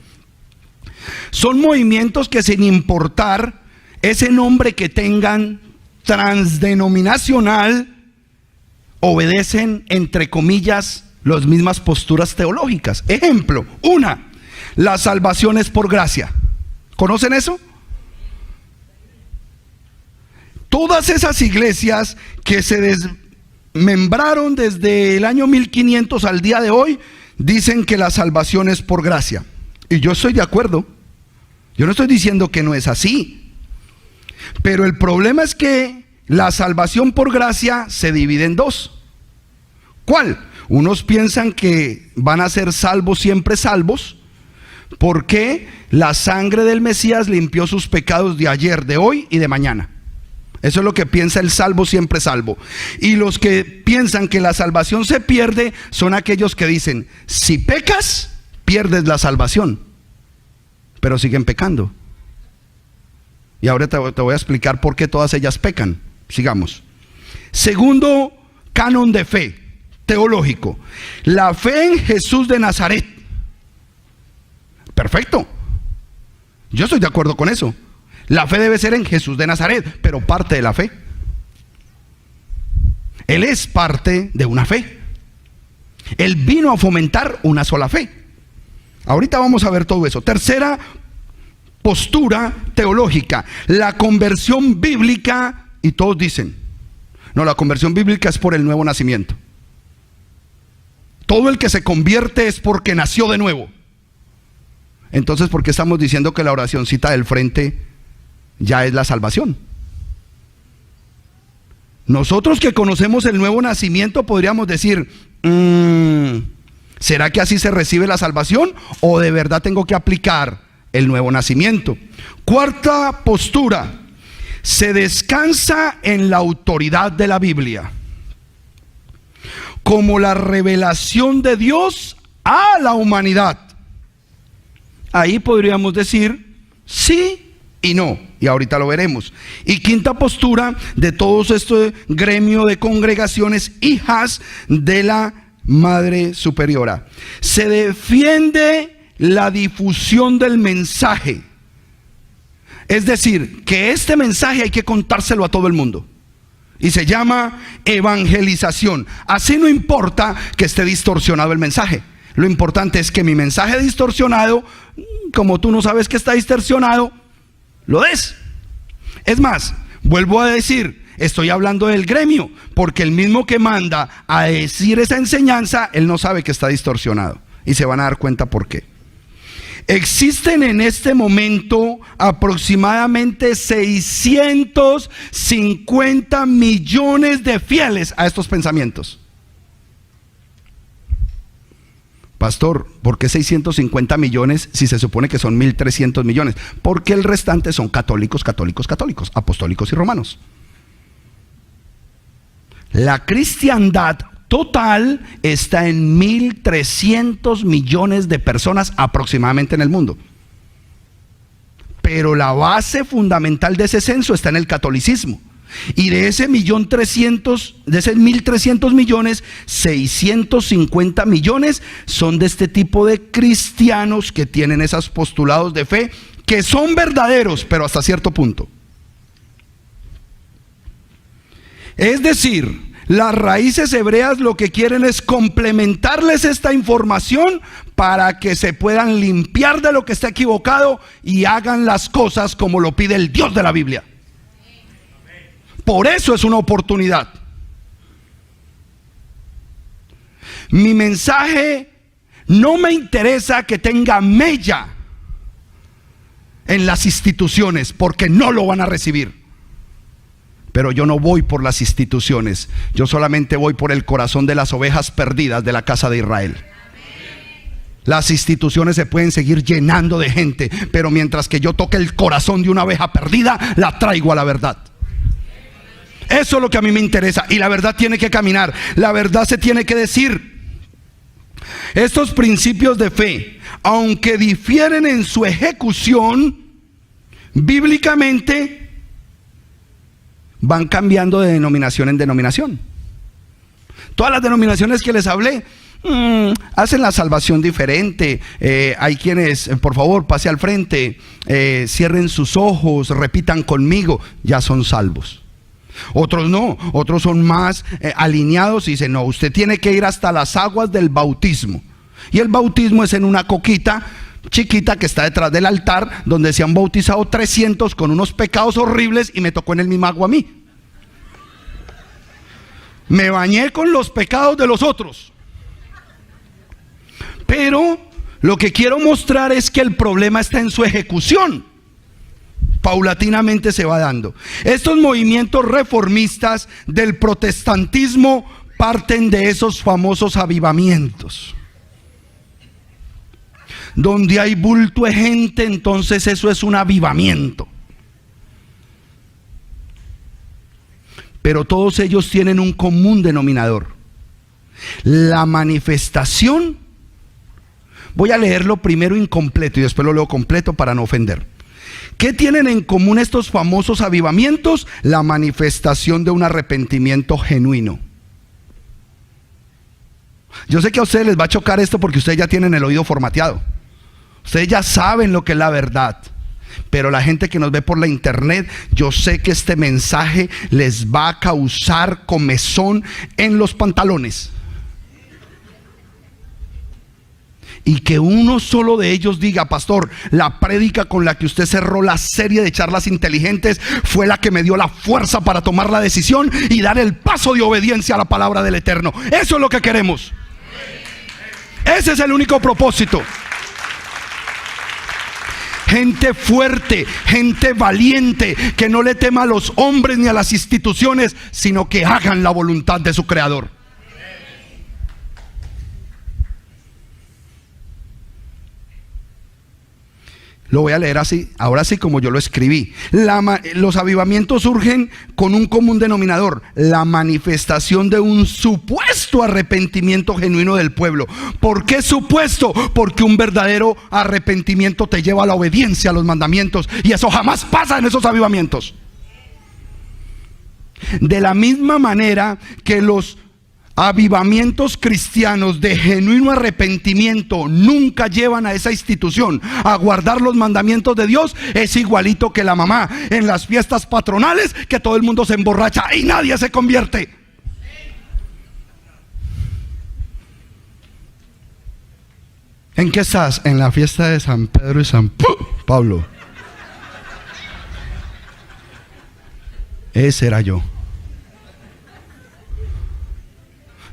Son movimientos que, sin importar ese nombre que tengan, transdenominacional, obedecen, entre comillas, las mismas posturas teológicas. Ejemplo, la salvación es por gracia. ¿Conocen eso? Todas esas iglesias que se desmembraron desde el año 1500 al día de hoy, dicen que la salvación es por gracia. Y yo estoy de acuerdo. Yo no estoy diciendo que no es así. Pero el problema es que la salvación por gracia se divide en dos. ¿Cuál? Unos piensan que van a ser salvos, siempre salvos, porque la sangre del Mesías limpió sus pecados de ayer, de hoy y de mañana. Eso es lo que piensa el salvo siempre salvo. Y los que piensan que la salvación se pierde son aquellos que dicen, si pecas, pierdes la salvación. Pero siguen pecando. Y ahora te voy a explicar por qué todas ellas pecan. Sigamos. Segundo canon de fe teológico. La fe en Jesús de Nazaret. Perfecto. Yo estoy de acuerdo con eso. La fe debe ser en Jesús de Nazaret, pero parte de la fe. Él es parte de una fe. Él vino a fomentar una sola fe. Ahorita vamos a ver todo eso. Tercera postura teológica, la conversión bíblica, y todos dicen, no, la conversión bíblica es por el nuevo nacimiento. Todo el que se convierte es porque nació de nuevo. Entonces, ¿por qué estamos diciendo que la oracioncita del frente ya es la salvación? Nosotros que conocemos el nuevo nacimiento podríamos decir, ¿será que así se recibe la salvación o de verdad tengo que aplicar el nuevo nacimiento? Cuarta postura, se descansa en la autoridad de la Biblia como la revelación de Dios a la humanidad. Ahí podríamos decir sí y no, y ahorita lo veremos. Y quinta postura de todo este gremio de congregaciones hijas de la Madre Superiora, se defiende la difusión del mensaje. Es decir, que este mensaje hay que contárselo a todo el mundo. Y se llama evangelización. Así no importa que esté distorsionado el mensaje. Lo importante es que mi mensaje distorsionado, como tú no sabes que está distorsionado, lo des. Es más, vuelvo a decir, estoy hablando del gremio, porque el mismo que manda a decir esa enseñanza, él no sabe que está distorsionado. Y se van a dar cuenta por qué. Existen en este momento aproximadamente 650 millones de fieles a estos pensamientos. Pastor, ¿por qué 650 millones si se supone que son 1.300 millones? Porque el restante son católicos, apostólicos y romanos. La cristiandad total está en 1.300 millones de personas aproximadamente en el mundo. Pero la base fundamental de ese censo está en el catolicismo. Y de ese 1.300 millones, 650 millones son de este tipo de cristianos que tienen esos postulados de fe que son verdaderos, pero hasta cierto punto. Es decir, las raíces hebreas lo que quieren es complementarles esta información para que se puedan limpiar de lo que está equivocado y hagan las cosas como lo pide el Dios de la Biblia. Por eso es una oportunidad. Mi mensaje no me interesa que tenga mella en las instituciones, porque no lo van a recibir. Pero yo no voy por las instituciones, yo solamente voy por el corazón de las ovejas perdidas de la casa de Israel. Las instituciones se pueden seguir llenando de gente, pero mientras que yo toque el corazón de una oveja perdida, la traigo a la verdad. Eso es lo que a mí me interesa, y la verdad tiene que caminar, la verdad se tiene que decir. Estos principios de fe, aunque difieren en su ejecución, bíblicamente van cambiando de denominación en denominación. Todas las denominaciones que les hablé hacen la salvación diferente. Hay quienes, por favor, pase al frente, cierren sus ojos, repitan conmigo, ya son salvos. Otros no, otros son más alineados y dicen, no, usted tiene que ir hasta las aguas del bautismo. Y el bautismo es en una coquita chiquita que está detrás del altar, donde se han bautizado 300 con unos pecados horribles, y me tocó en el mismo agua a mí. Me bañé con los pecados de los otros. Pero lo que quiero mostrar es que el problema está en su ejecución. Paulatinamente se va dando. Estos movimientos reformistas del protestantismo parten de esos famosos avivamientos. Donde hay bulto de gente, entonces eso es un avivamiento. pero todos ellos tienen un común denominador: la manifestación. Voy a leerlo primero incompleto y después lo leo completo para no ofender. ¿Qué tienen en común estos famosos avivamientos? La manifestación de un arrepentimiento genuino. Yo sé que a ustedes les va a chocar esto porque ustedes ya tienen el oído formateado. Ustedes ya saben lo que es la verdad. Pero la gente que nos ve por la internet, yo sé que este mensaje les va a causar comezón en los pantalones. Y que uno solo de ellos diga: pastor, la prédica con la que usted cerró la serie de charlas inteligentes fue la que me dio la fuerza para tomar la decisión y dar el paso de obediencia a la palabra del Eterno. Eso es lo que queremos. Ese es el único propósito. Gente fuerte, gente valiente, que no le tema a los hombres ni a las instituciones, sino que hagan la voluntad de su Creador. Lo voy a leer así, ahora sí como yo lo escribí. Los avivamientos surgen con un común denominador: la manifestación de un supuesto arrepentimiento genuino del pueblo. ¿Por qué supuesto? Porque un verdadero arrepentimiento te lleva a la obediencia a los mandamientos, y eso jamás pasa en esos avivamientos. De la misma manera que los avivamientos cristianos de genuino arrepentimiento nunca llevan a esa institución a guardar los mandamientos de Dios, es igualito que la mamá en las fiestas patronales, que todo el mundo se emborracha y nadie se convierte. ¿En qué estás? En la fiesta de San Pedro y San Pablo. Ese era yo.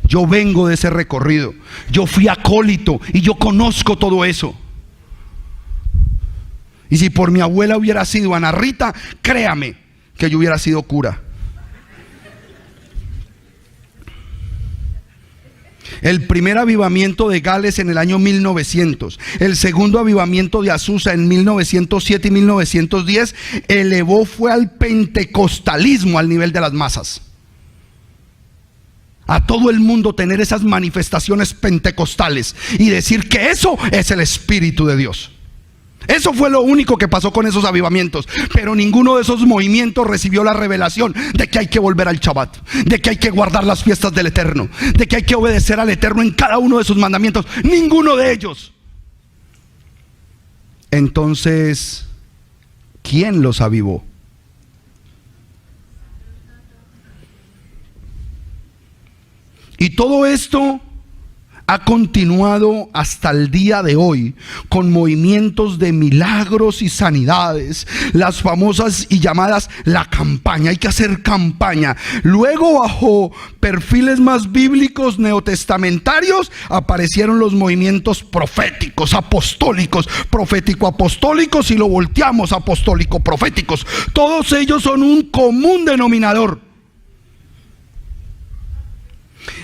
Yo vengo de ese recorrido. Yo fui acólito y yo conozco todo eso. Y si por mi abuela hubiera sido Ana Rita, créame que yo hubiera sido cura. El primer avivamiento de Gales en el año 1900, el segundo avivamiento de Azusa en 1907 y 1910, fue al pentecostalismo al nivel de las masas. A todo el mundo tener esas manifestaciones pentecostales y decir que eso es el Espíritu de Dios. Eso fue lo único que pasó con esos avivamientos. Pero ninguno de esos movimientos recibió la revelación de que hay que volver al Shabbat, de que hay que guardar las fiestas del Eterno, de que hay que obedecer al Eterno en cada uno de sus mandamientos. Ninguno de ellos. Entonces, ¿quién los avivó? Y todo esto ha continuado hasta el día de hoy con movimientos de milagros y sanidades, las famosas y llamadas la campaña. Hay que hacer campaña. Luego, bajo perfiles más bíblicos neotestamentarios, aparecieron los movimientos proféticos, apostólicos, profético-apostólicos, y lo volteamos apostólico-proféticos. Todos ellos son un común denominador.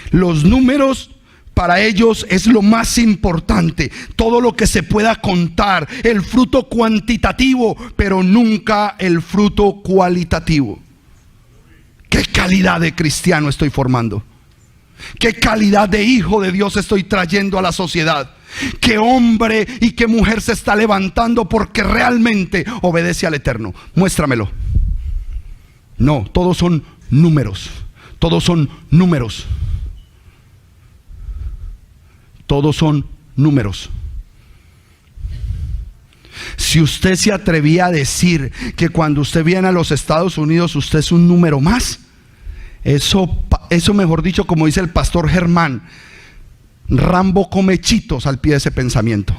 Los números para ellos es lo más importante, todo lo que se pueda contar, el fruto cuantitativo, pero nunca el fruto cualitativo. ¿Qué calidad de cristiano estoy formando? ¿Qué calidad de hijo de Dios estoy trayendo a la sociedad? ¿Qué hombre y qué mujer se está levantando porque realmente obedece al Eterno? Muéstramelo. No, todos son números. Todos son números. Todos son números. Si usted se atrevía a decir que cuando usted viene a los Estados Unidos usted es un número más, eso mejor dicho, como dice el pastor Germán, Rambo come chitos al pie de ese pensamiento.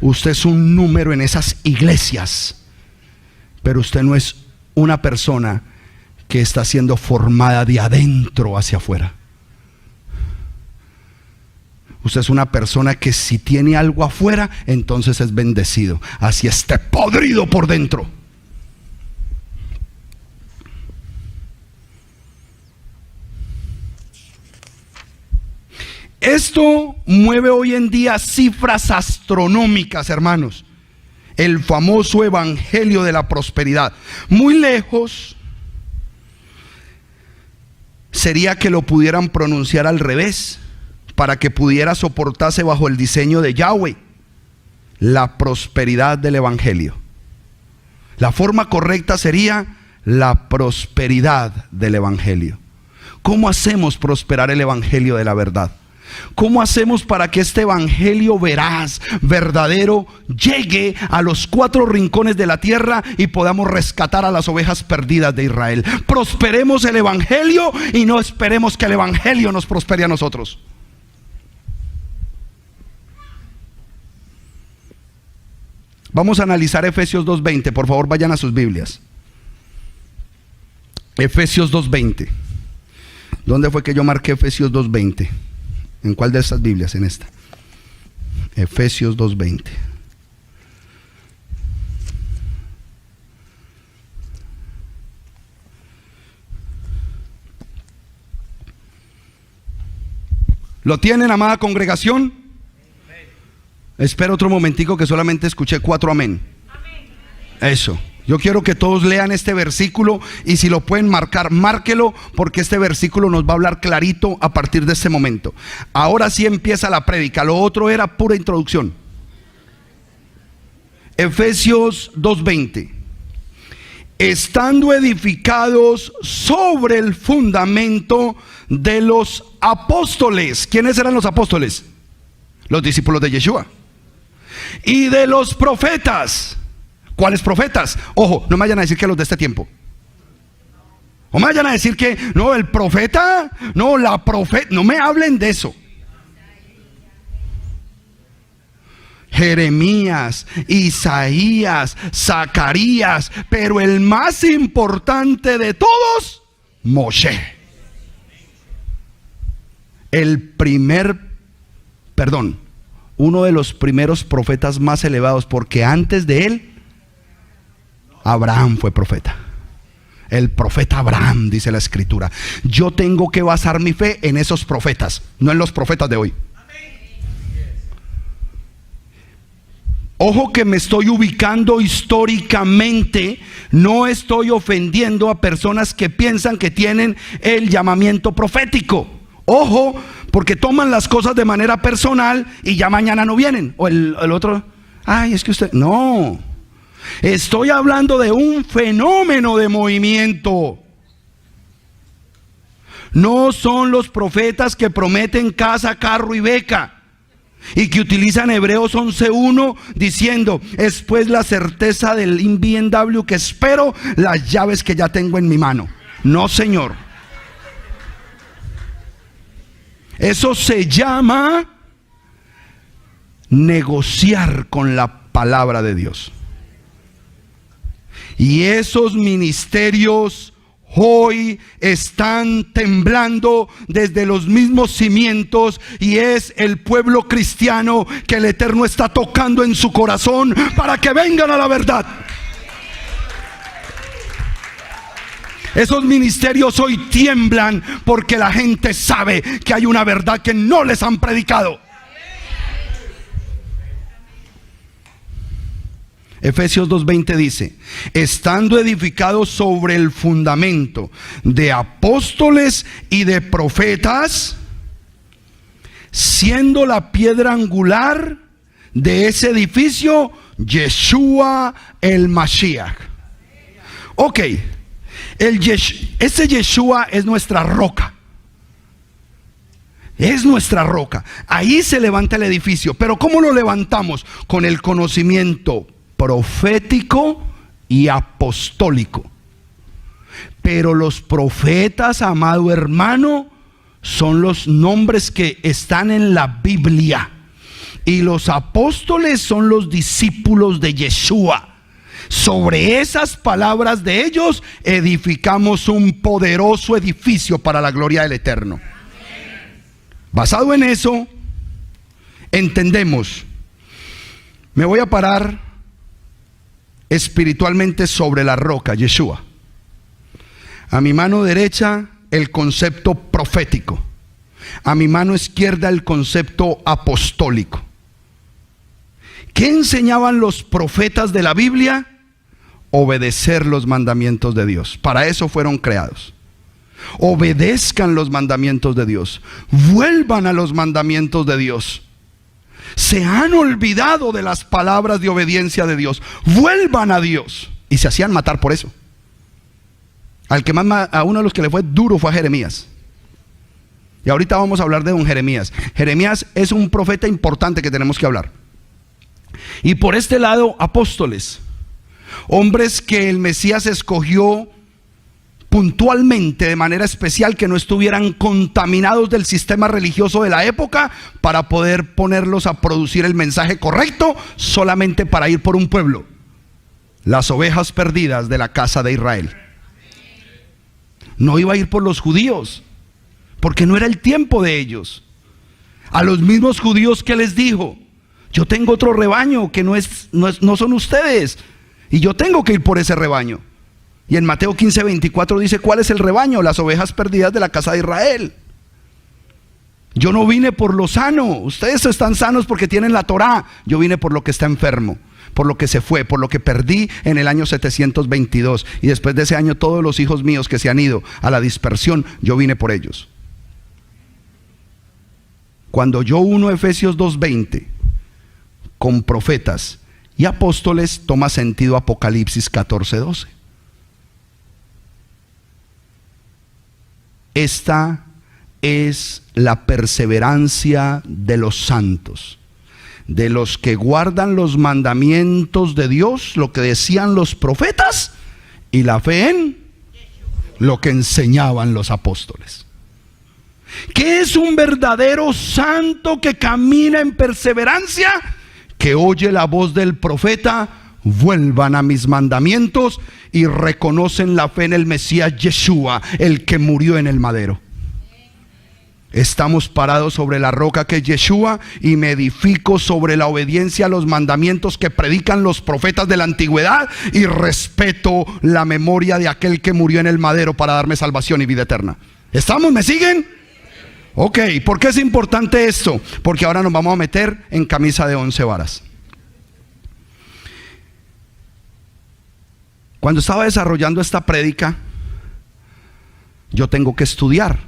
Usted es un número en esas iglesias, pero usted no es una persona que está siendo formada de adentro hacia afuera. Usted es una persona que si tiene algo afuera, entonces es bendecido. Así esté podrido por dentro. Esto mueve hoy en día cifras astronómicas, hermanos. El famoso evangelio de la prosperidad. Muy lejos sería que lo pudieran pronunciar al revés, para que pudiera soportarse bajo el diseño de Yahweh, la prosperidad del evangelio. La forma correcta sería la prosperidad del evangelio. ¿Cómo hacemos prosperar el evangelio de la verdad? ¿Cómo hacemos para que este evangelio veraz, verdadero, llegue a los 4 rincones de la tierra y podamos rescatar a las ovejas perdidas de Israel? Prosperemos el evangelio y no esperemos que el evangelio nos prospere a nosotros. Vamos a analizar Efesios 2:20. Por favor, vayan a sus Biblias. Efesios 2:20. ¿Dónde fue que yo marqué Efesios 2:20? ¿En cuál de estas Biblias? En esta. Efesios 2:20. ¿Lo tienen, amada congregación? Espera otro momentico que solamente escuché 4 amén. Eso. Yo quiero que todos lean este versículo y si lo pueden marcar, márquelo, porque este versículo nos va a hablar clarito a partir de este momento. Ahora sí empieza la prédica, lo otro era pura introducción. Efesios 2:20. Estando edificados sobre el fundamento de los apóstoles. ¿Quiénes eran los apóstoles? Los discípulos de Yeshua. Y de los profetas. ¿Cuáles profetas? Ojo, no me vayan a decir que los de este tiempo. O me vayan a decir que, no, el profeta, no, la profeta, no me hablen de eso. Jeremías, Isaías, Zacarías, pero el más importante de todos, Moshe. Uno de los primeros profetas más elevados, porque antes de él, Abraham fue profeta. El profeta Abraham, dice la escritura. Yo tengo que basar mi fe en esos profetas, no en los profetas de hoy. Ojo que me estoy ubicando históricamente, no estoy ofendiendo a personas que piensan que tienen el llamamiento profético. Ojo, porque toman las cosas de manera personal y ya mañana no vienen. O el otro, ay, es que usted, no. Estoy hablando de un fenómeno de movimiento. No son los profetas que prometen casa, carro y beca y que utilizan Hebreos 11:1 diciendo: es pues la certeza del inviendable que espero, las llaves que ya tengo en mi mano. No, señor. Eso se llama negociar con la palabra de Dios. Y esos ministerios hoy están temblando desde los mismos cimientos, y es el pueblo cristiano que el Eterno está tocando en su corazón para que vengan a la verdad. Esos ministerios hoy tiemblan porque la gente sabe que hay una verdad que no les han predicado. Efesios 2:20 dice: estando edificados sobre el fundamento de apóstoles y de profetas, siendo la piedra angular de ese edificio Yeshua el Mashiach. Ok, ese Yeshua es nuestra roca. Es nuestra roca. Ahí se levanta el edificio. Pero ¿cómo lo levantamos? Con el conocimiento profético y apostólico. Pero los profetas, amado hermano, son los nombres que están en la Biblia, y los apóstoles son los discípulos de Yeshua. Sobre esas palabras de ellos edificamos un poderoso edificio para la gloria del Eterno. Basado en eso, entendemos. Me voy a parar espiritualmente sobre la roca, Yeshua. A mi mano derecha el concepto profético, a mi mano izquierda el concepto apostólico. ¿Qué enseñaban los profetas de la Biblia? Obedecer los mandamientos de Dios. Para eso fueron creados. Obedezcan los mandamientos de Dios. Vuelvan a los mandamientos de Dios. Se han olvidado de las palabras de obediencia de Dios. Vuelvan a Dios. Y se hacían matar por eso. A uno de los que le fue duro fue a Jeremías. Y ahorita vamos a hablar de don Jeremías. Jeremías es un profeta importante que tenemos que hablar. Y por este lado, apóstoles, hombres que el Mesías escogió puntualmente, de manera especial, que no estuvieran contaminados del sistema religioso de la época, para poder ponerlos a producir el mensaje correcto, solamente para ir por un pueblo: las ovejas perdidas de la casa de Israel. No iba a ir por los judíos, porque no era el tiempo de ellos. A los mismos judíos que les dijo: yo tengo otro rebaño que no son ustedes, y yo tengo que ir por ese rebaño. Y en Mateo 15:24 dice: ¿cuál es el rebaño? Las ovejas perdidas de la casa de Israel. Yo no vine por lo sano. Ustedes están sanos porque tienen la Torá. Yo vine por lo que está enfermo, por lo que se fue, por lo que perdí en el año 722. Y después de ese año, todos los hijos míos que se han ido a la dispersión, yo vine por ellos. Cuando yo uno Efesios 2:20 con profetas y apóstoles, toma sentido Apocalipsis 14:12. Esta es la perseverancia de los santos, de los que guardan los mandamientos de Dios, lo que decían los profetas, y la fe en lo que enseñaban los apóstoles. ¿Qué es un verdadero santo que camina en perseverancia? Que oye la voz del profeta: vuelvan a mis mandamientos, y reconocen la fe en el Mesías Yeshua, el que murió en el madero. Estamos parados sobre la roca que es Yeshua, y me edifico sobre la obediencia a los mandamientos que predican los profetas de la antigüedad, y respeto la memoria de aquel que murió en el madero para darme salvación y vida eterna. ¿Estamos? ¿Me siguen? Ok, ¿por qué es importante esto? Porque ahora nos vamos a meter en camisa de 11 varas. Cuando estaba desarrollando esta prédica, yo tengo que estudiar.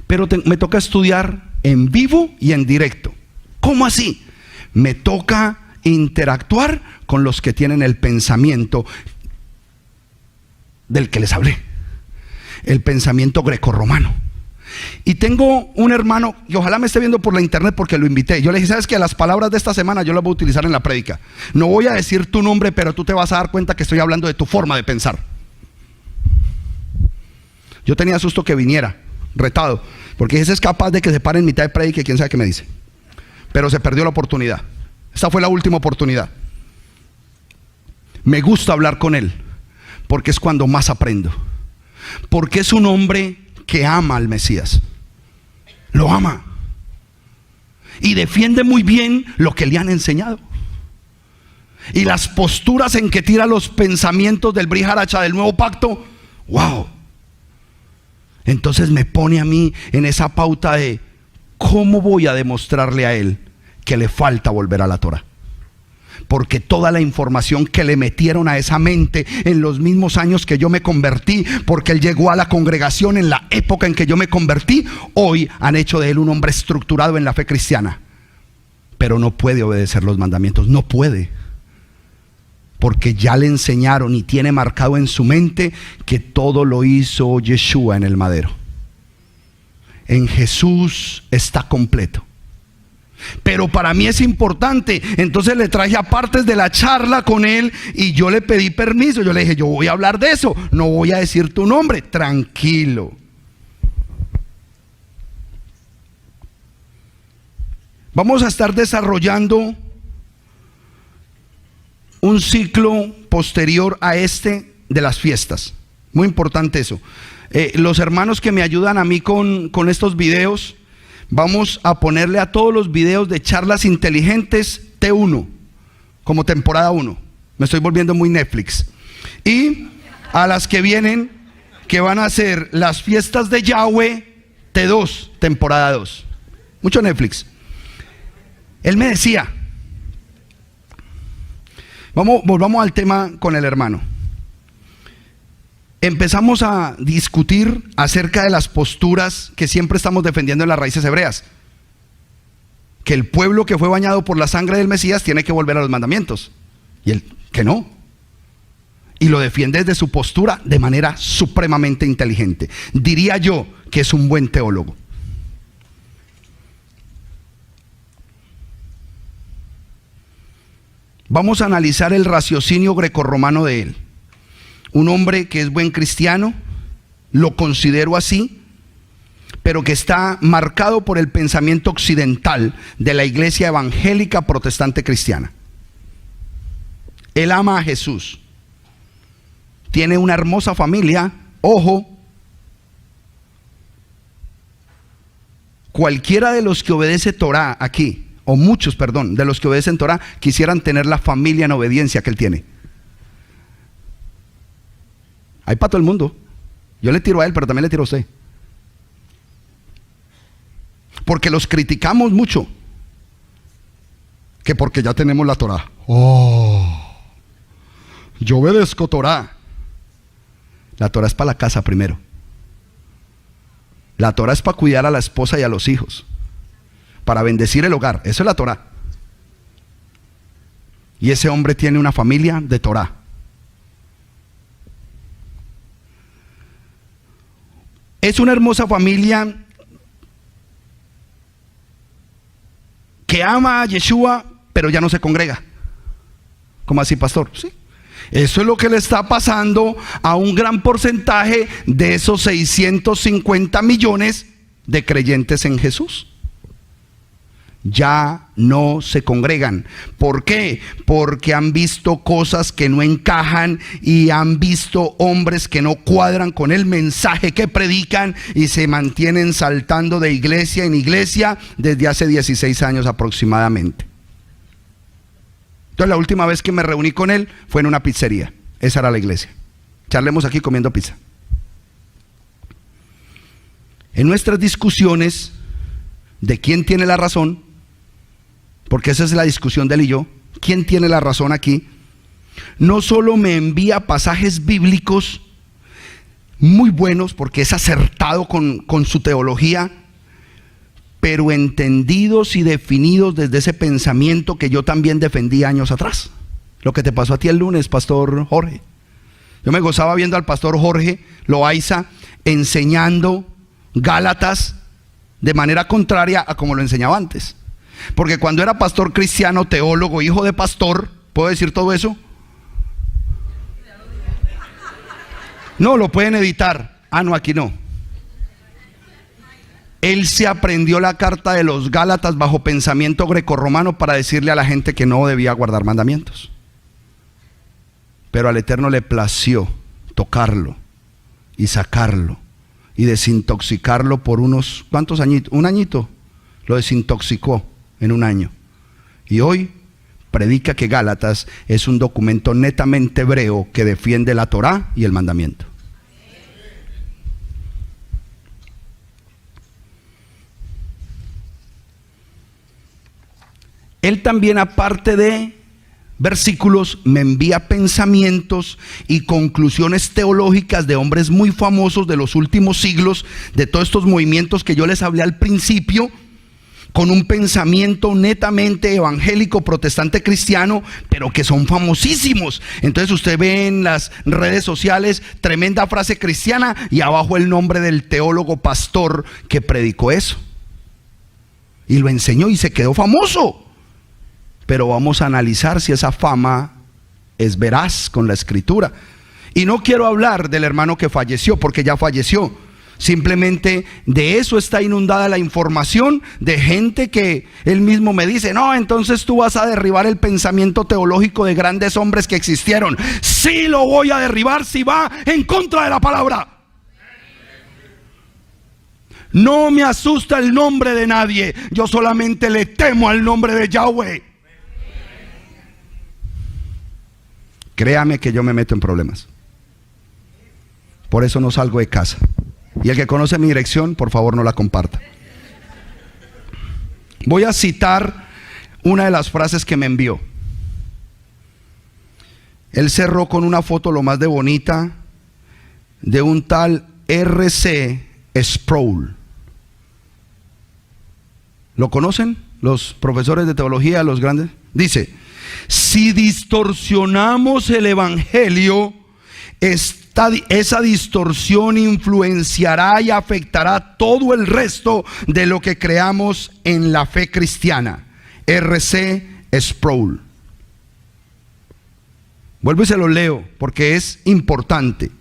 Pero me toca estudiar en vivo y en directo. ¿Cómo así? Me toca interactuar con los que tienen el pensamiento del que les hablé, el pensamiento grecorromano. Y tengo un hermano, y ojalá me esté viendo por la internet, porque lo invité. Yo le dije: ¿sabes qué? Las palabras de esta semana yo las voy a utilizar en la prédica. No voy a decir tu nombre, pero tú te vas a dar cuenta que estoy hablando de tu forma de pensar. Yo tenía susto que viniera, retado, porque ese es capaz de que se pare en mitad de prédica y quién sabe qué me dice. Pero se perdió la oportunidad. Esta fue la última oportunidad. Me gusta hablar con él, porque es cuando más aprendo. Porque es un hombre que ama al Mesías. Lo ama. Y defiende muy bien lo que le han enseñado. Y las posturas en que tira los pensamientos del Brit Haracha del nuevo pacto, wow. Entonces me pone a mí en esa pauta de cómo voy a demostrarle a él que le falta volver a la Torah. Porque toda la información que le metieron a esa mente en los mismos años que yo me convertí, porque él llegó a la congregación en la época en que yo me convertí, hoy han hecho de él un hombre estructurado en la fe cristiana. Pero no puede obedecer los mandamientos, no puede. Porque ya le enseñaron y tiene marcado en su mente que todo lo hizo Yeshua en el madero. En Jesús está completo. Pero para mí es importante. Entonces le traje apartes de la charla con él, y yo le pedí permiso. Yo le dije: yo voy a hablar de eso, no voy a decir tu nombre. Tranquilo. Vamos a estar desarrollando un ciclo posterior a este de las fiestas. Muy importante eso. Los hermanos que me ayudan a mí con estos videos, vamos a ponerle a todos los videos de charlas inteligentes T1, como temporada 1. Me estoy volviendo muy Netflix. Y a las que vienen, que van a ser las fiestas de Yahweh, T2, temporada 2. Mucho Netflix. Él me decía, volvamos al tema con el hermano. empezamos a discutir acerca de las posturas que siempre estamos defendiendo en las raíces hebreas. Que el pueblo que fue bañado por la sangre del Mesías tiene que volver a los mandamientos. Y él, que no. Y lo defiende desde su postura de manera supremamente inteligente. Diría yo que es un buen teólogo. Vamos a analizar el raciocinio grecorromano de él. Un hombre que es buen cristiano, lo considero así, pero que está marcado por el pensamiento occidental de la iglesia evangélica protestante cristiana. Él ama a Jesús. Tiene una hermosa familia. Ojo, cualquiera de los que obedece Torah aquí, o muchos, perdón, de los que obedecen Torah, quisieran tener la familia en obediencia que él tiene. Hay para todo el mundo. Yo le tiro a él, pero también le tiro a usted. Porque los criticamos mucho. Que porque ya tenemos la Torah. Oh, yo obedezco Torah. La Torah es para la casa primero. La Torah es para cuidar a la esposa y a los hijos, para bendecir el hogar. Eso es la Torah. Y ese hombre tiene una familia de Torah. Es una hermosa familia que ama a Yeshua, pero ya no se congrega. ¿Cómo así, pastor? Sí. Eso es lo que le está pasando a un gran porcentaje de esos 650 millones de creyentes en Jesús. Ya no se congregan. ¿Por qué? Porque han visto cosas que no encajan y han visto hombres que no cuadran con el mensaje que predican y se mantienen saltando de iglesia en iglesia desde hace 16 años aproximadamente. Entonces la última vez que me reuní con él fue en una pizzería. Esa era la iglesia. Charlemos aquí comiendo pizza. En nuestras discusiones de quién tiene la razón, porque esa es la discusión de él y yo, quién tiene la razón aquí, no solo me envía pasajes bíblicos muy buenos, porque es acertado con su teología, pero entendidos y definidos desde ese pensamiento que yo también defendí años atrás. Lo que te pasó a ti el lunes, pastor Jorge. Yo me gozaba viendo al pastor Jorge Loaiza enseñando Gálatas de manera contraria a como lo enseñaba antes. Porque cuando era pastor cristiano, teólogo, hijo de pastor, ¿puedo decir todo eso? No, lo pueden editar. Ah, no, aquí no. Él se aprendió la carta de los Gálatas bajo pensamiento grecorromano para decirle a la gente que no debía guardar mandamientos. Pero al Eterno le plació tocarlo y sacarlo y desintoxicarlo por unos, ¿cuántos añitos? Un añito. Lo desintoxicó en un año. Y hoy predica que Gálatas es un documento netamente hebreo que defiende la Torá y el mandamiento. Él también, aparte de versículos, me envía pensamientos y conclusiones teológicas de hombres muy famosos de los últimos siglos, de todos estos movimientos que yo les hablé al principio, con un pensamiento netamente evangélico, protestante, cristiano, pero que son famosísimos. Entonces usted ve en las redes sociales tremenda frase cristiana y abajo el nombre del teólogo pastor que predicó eso y lo enseñó y se quedó famoso. Pero vamos a analizar si esa fama es veraz con la escritura. Y no quiero hablar del hermano que falleció, porque ya falleció. Simplemente de eso está inundada la información de gente que él mismo me dice: no, entonces tú vas a derribar el pensamiento teológico de grandes hombres que existieron. Sí, lo voy a derribar si va en contra de la palabra. No me asusta el nombre de nadie, yo solamente le temo al nombre de Yahweh. Créame que yo me meto en problemas. Por eso no salgo de casa. Y el que conoce mi dirección, por favor no la comparta. Voy a citar una de las frases que me envió. Él cerró con una foto lo más de bonita de un tal R.C. Sproul. ¿Lo conocen los profesores de teología, los grandes? Dice: si distorsionamos el evangelio, esa distorsión influenciará y afectará todo el resto de lo que creamos en la fe cristiana. R.C. Sproul. Vuelvo y se lo leo porque es importante,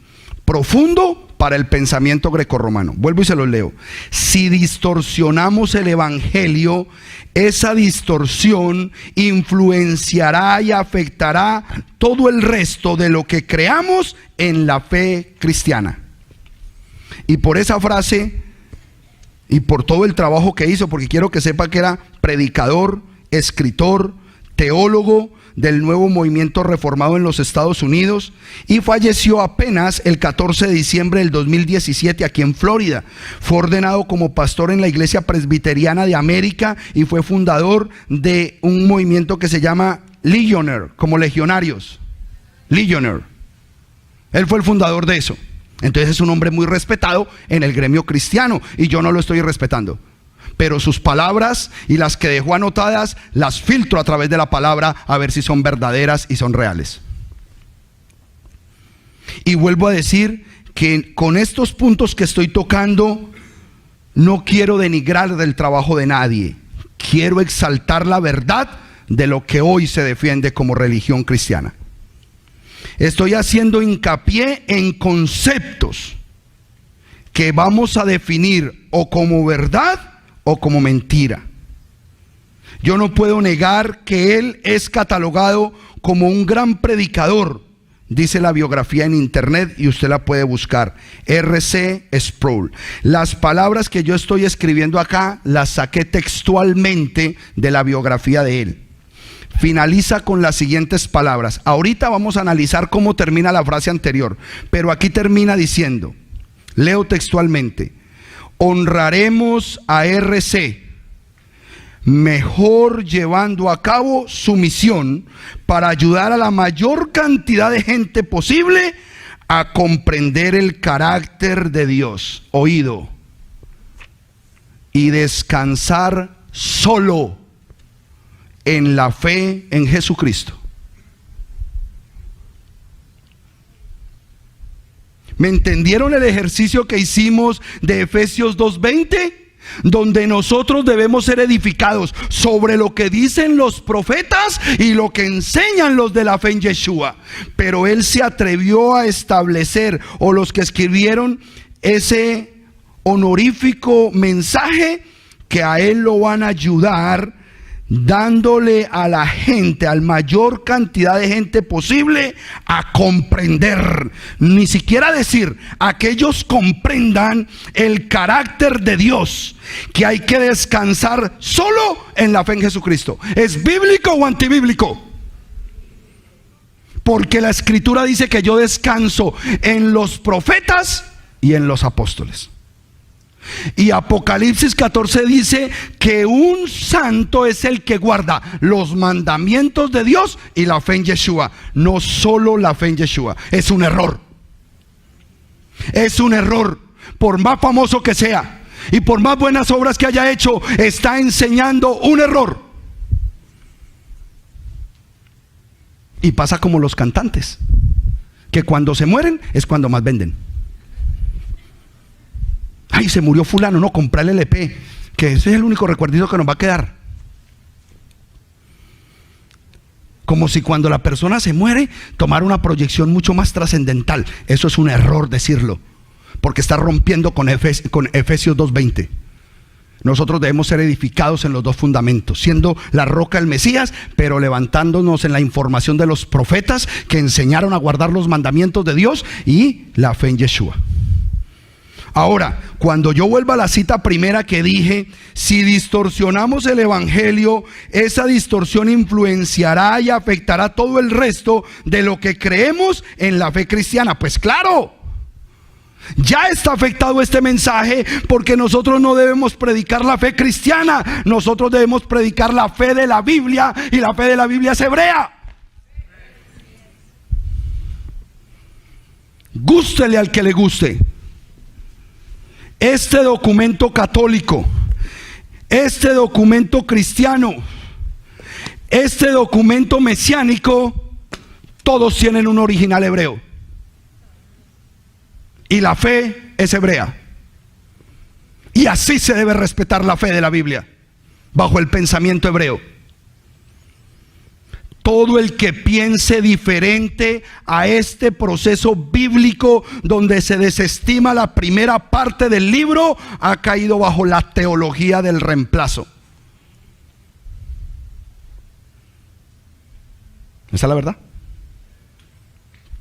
profundo para el pensamiento grecorromano. Vuelvo y se lo leo. Si distorsionamos el evangelio, esa distorsión influenciará y afectará todo el resto de lo que creamos en la fe cristiana. Y por esa frase y por todo el trabajo que hizo, porque quiero que sepa que era predicador, escritor, teólogo del nuevo movimiento reformado en los Estados Unidos, y falleció apenas el 14 de diciembre del 2017 aquí en Florida. Fue ordenado como pastor en la Iglesia Presbiteriana de América y fue fundador de un movimiento que se llama Legionnaire, como legionarios. Legionnaire. Él fue el fundador de eso. Entonces es un hombre muy respetado en el gremio cristiano y yo no lo estoy respetando. Pero sus palabras y las que dejó anotadas las filtro a través de la palabra a ver si son verdaderas y son reales. Y vuelvo a decir que con estos puntos que estoy tocando no quiero denigrar del trabajo de nadie. Quiero exaltar la verdad de lo que hoy se defiende como religión cristiana. Estoy haciendo hincapié en conceptos que vamos a definir o como verdad o como mentira. Yo no puedo negar que él es catalogado como un gran predicador, dice la biografía en internet y usted la puede buscar, R.C. Sproul. Las palabras que yo estoy escribiendo acá las saqué textualmente de la biografía de él. Finaliza con las siguientes palabras. Ahorita vamos a analizar cómo termina la frase anterior, pero aquí termina diciendo, leo textualmente: honraremos a R.C. mejor llevando a cabo su misión para ayudar a la mayor cantidad de gente posible a comprender el carácter de Dios, oído, y descansar solo en la fe en Jesucristo. ¿Me entendieron el ejercicio que hicimos de Efesios 2:20? Donde nosotros debemos ser edificados sobre lo que dicen los profetas y lo que enseñan los de la fe en Yeshua. Pero él se atrevió a establecer, o los que escribieron ese honorífico mensaje, que a él lo van a ayudar dándole a la gente, al mayor cantidad de gente posible, a comprender, ni siquiera decir, a que ellos comprendan el carácter de Dios, que hay que descansar solo en la fe en Jesucristo. ¿Es bíblico o antibíblico? Porque la escritura dice que yo descanso en los profetas y en los apóstoles. Y Apocalipsis 14 dice que un santo es el que guarda los mandamientos de Dios y la fe en Yeshua. No solo la fe en Yeshua. Es un error. Es un error. Por más famoso que sea y por más buenas obras que haya hecho, está enseñando un error. Y pasa como los cantantes, que cuando se mueren es cuando más venden. Ay, se murió fulano, no, comprarle el LP, que ese es el único recuerdito que nos va a quedar. Como si cuando la persona se muere tomara una proyección mucho más trascendental. Eso es un error decirlo, porque está rompiendo con Efesios 2:20. Nosotros debemos ser edificados en los dos fundamentos, siendo la roca el Mesías, pero levantándonos en la información de los profetas que enseñaron a guardar los mandamientos de Dios y la fe en Yeshua. Ahora, cuando yo vuelva a la cita primera que dije, si distorsionamos el evangelio, esa distorsión influenciará y afectará todo el resto de lo que creemos en la fe cristiana. Pues claro, ya está afectado este mensaje, porque nosotros no debemos predicar la fe cristiana, nosotros debemos predicar la fe de la Biblia, y la fe de la Biblia es hebrea. Gústele al que le guste. Este documento católico, este documento cristiano, este documento mesiánico, todos tienen un original hebreo. Y la fe es hebrea. Y así se debe respetar la fe de la Biblia, bajo el pensamiento hebreo. Todo el que piense diferente a este proceso bíblico donde se desestima la primera parte del libro, ha caído bajo la teología del reemplazo. ¿Esa es la verdad?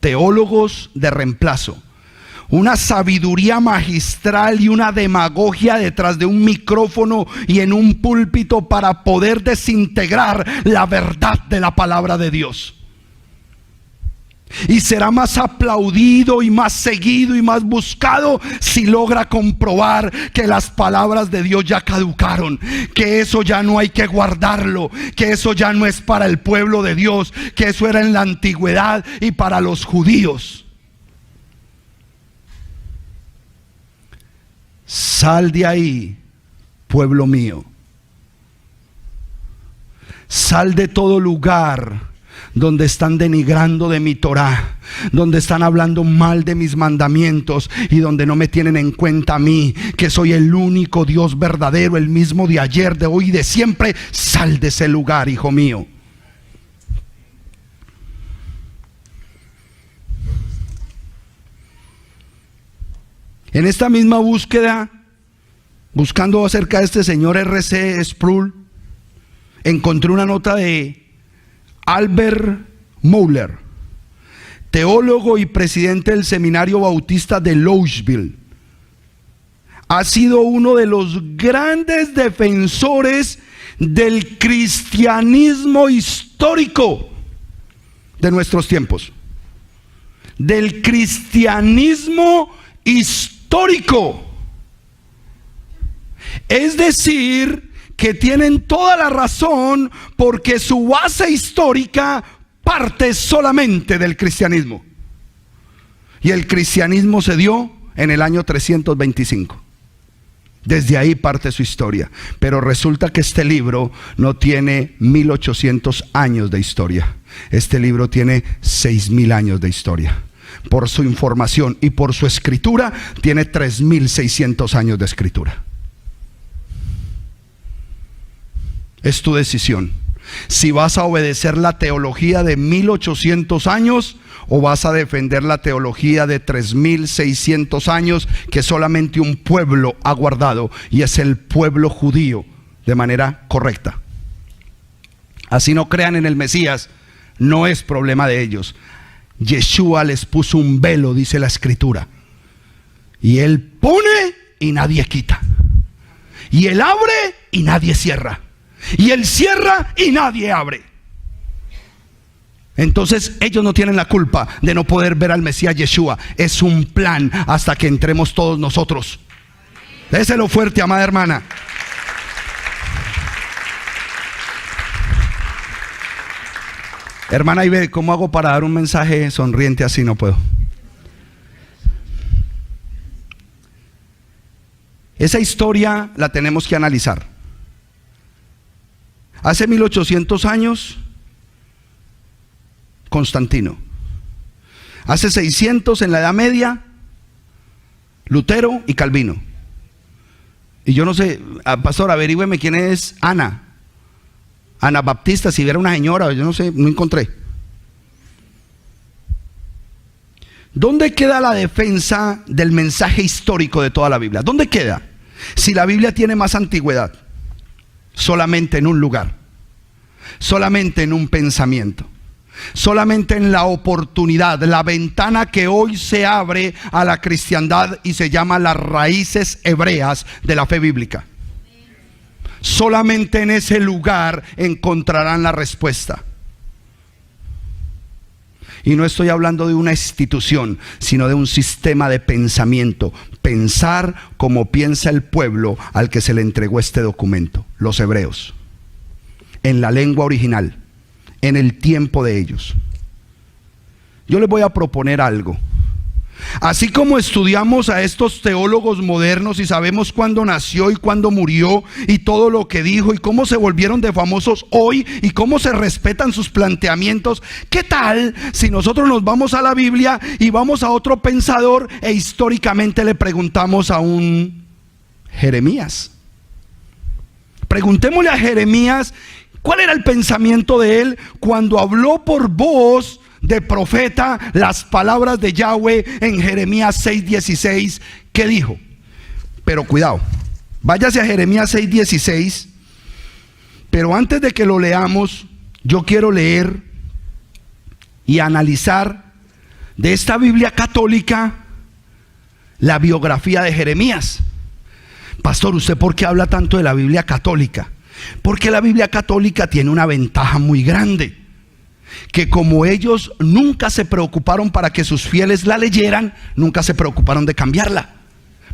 Teólogos de reemplazo. Una sabiduría magistral y una demagogia detrás de un micrófono y en un púlpito para poder desintegrar la verdad de la palabra de Dios. Y será más aplaudido y más seguido y más buscado si logra comprobar que las palabras de Dios ya caducaron, que eso ya no hay que guardarlo, que eso ya no es para el pueblo de Dios, que eso era en la antigüedad y para los judíos. Sal de ahí, pueblo mío. Sal de todo lugar donde están denigrando de mi Torá, donde están hablando mal de mis mandamientos y donde no me tienen en cuenta a mí, que soy el único Dios verdadero, el mismo de ayer, de hoy y de siempre. Sal de ese lugar, hijo mío. En esta misma búsqueda, buscando acerca de este señor R.C. Sproul, encontré una nota de Albert Mohler, teólogo y presidente del Seminario Bautista de Louisville. Ha sido uno de los grandes defensores del cristianismo histórico de nuestros tiempos. Del cristianismo histórico. Es decir, que tienen toda la razón porque su base histórica parte solamente del cristianismo. Y el cristianismo se dio en el año 325. Desde ahí parte su historia. Pero resulta que este libro no tiene 1800 años de historia. Este libro tiene 6000 años de historia. Por su información y por su escritura, tiene 3600 años de escritura. Es tu decisión. Si vas a obedecer la teología de 1800 años o vas a defender la teología de 3600 años que solamente un pueblo ha guardado, y es el pueblo judío, de manera correcta. Así no crean en el Mesías, no es problema de ellos. Yeshua les puso un velo, dice la escritura, y él pone y nadie quita, y él abre y nadie cierra, y él cierra y nadie abre. Entonces ellos no tienen la culpa de no poder ver al Mesías Yeshua. Es un plan hasta que entremos todos nosotros. Déselo fuerte, amada hermana. Hermana Ibe, ¿cómo hago para dar un mensaje sonriente así? No puedo. Esa historia la tenemos que analizar. Hace 1800 años, Constantino. Hace 600 en la Edad Media, Lutero y Calvino. Y yo no sé, pastor, averígüeme quién es Ana Baptista, si era una señora, yo no sé, no encontré. ¿Dónde queda la defensa del mensaje histórico de toda la Biblia? ¿Dónde queda? Si la Biblia tiene más antigüedad, solamente en un lugar, solamente en un pensamiento, solamente en la oportunidad, la ventana que hoy se abre a la cristiandad y se llama las raíces hebreas de la fe bíblica. Solamente en ese lugar encontrarán la respuesta. Y no estoy hablando de una institución, sino de un sistema de pensamiento. Pensar como piensa el pueblo al que se le entregó este documento, los hebreos, en la lengua original, en el tiempo de ellos. Yo les voy a proponer algo. Así como estudiamos a estos teólogos modernos y sabemos cuándo nació y cuándo murió y todo lo que dijo y cómo se volvieron de famosos hoy y cómo se respetan sus planteamientos, ¿qué tal si nosotros nos vamos a la Biblia y vamos a otro pensador e históricamente le preguntamos a un Jeremías? Preguntémosle a Jeremías cuál era el pensamiento de él cuando habló por voz de profeta las palabras de Yahweh en Jeremías 6:16. ¿Qué dijo? Pero cuidado, váyase a Jeremías 6:16, pero antes de que lo leamos, yo quiero leer y analizar de esta Biblia católica la biografía de Jeremías. Pastor, ¿usted por qué habla tanto de la Biblia católica? Porque la Biblia católica tiene una ventaja muy grande, que como ellos nunca se preocuparon para que sus fieles la leyeran, nunca se preocuparon de cambiarla.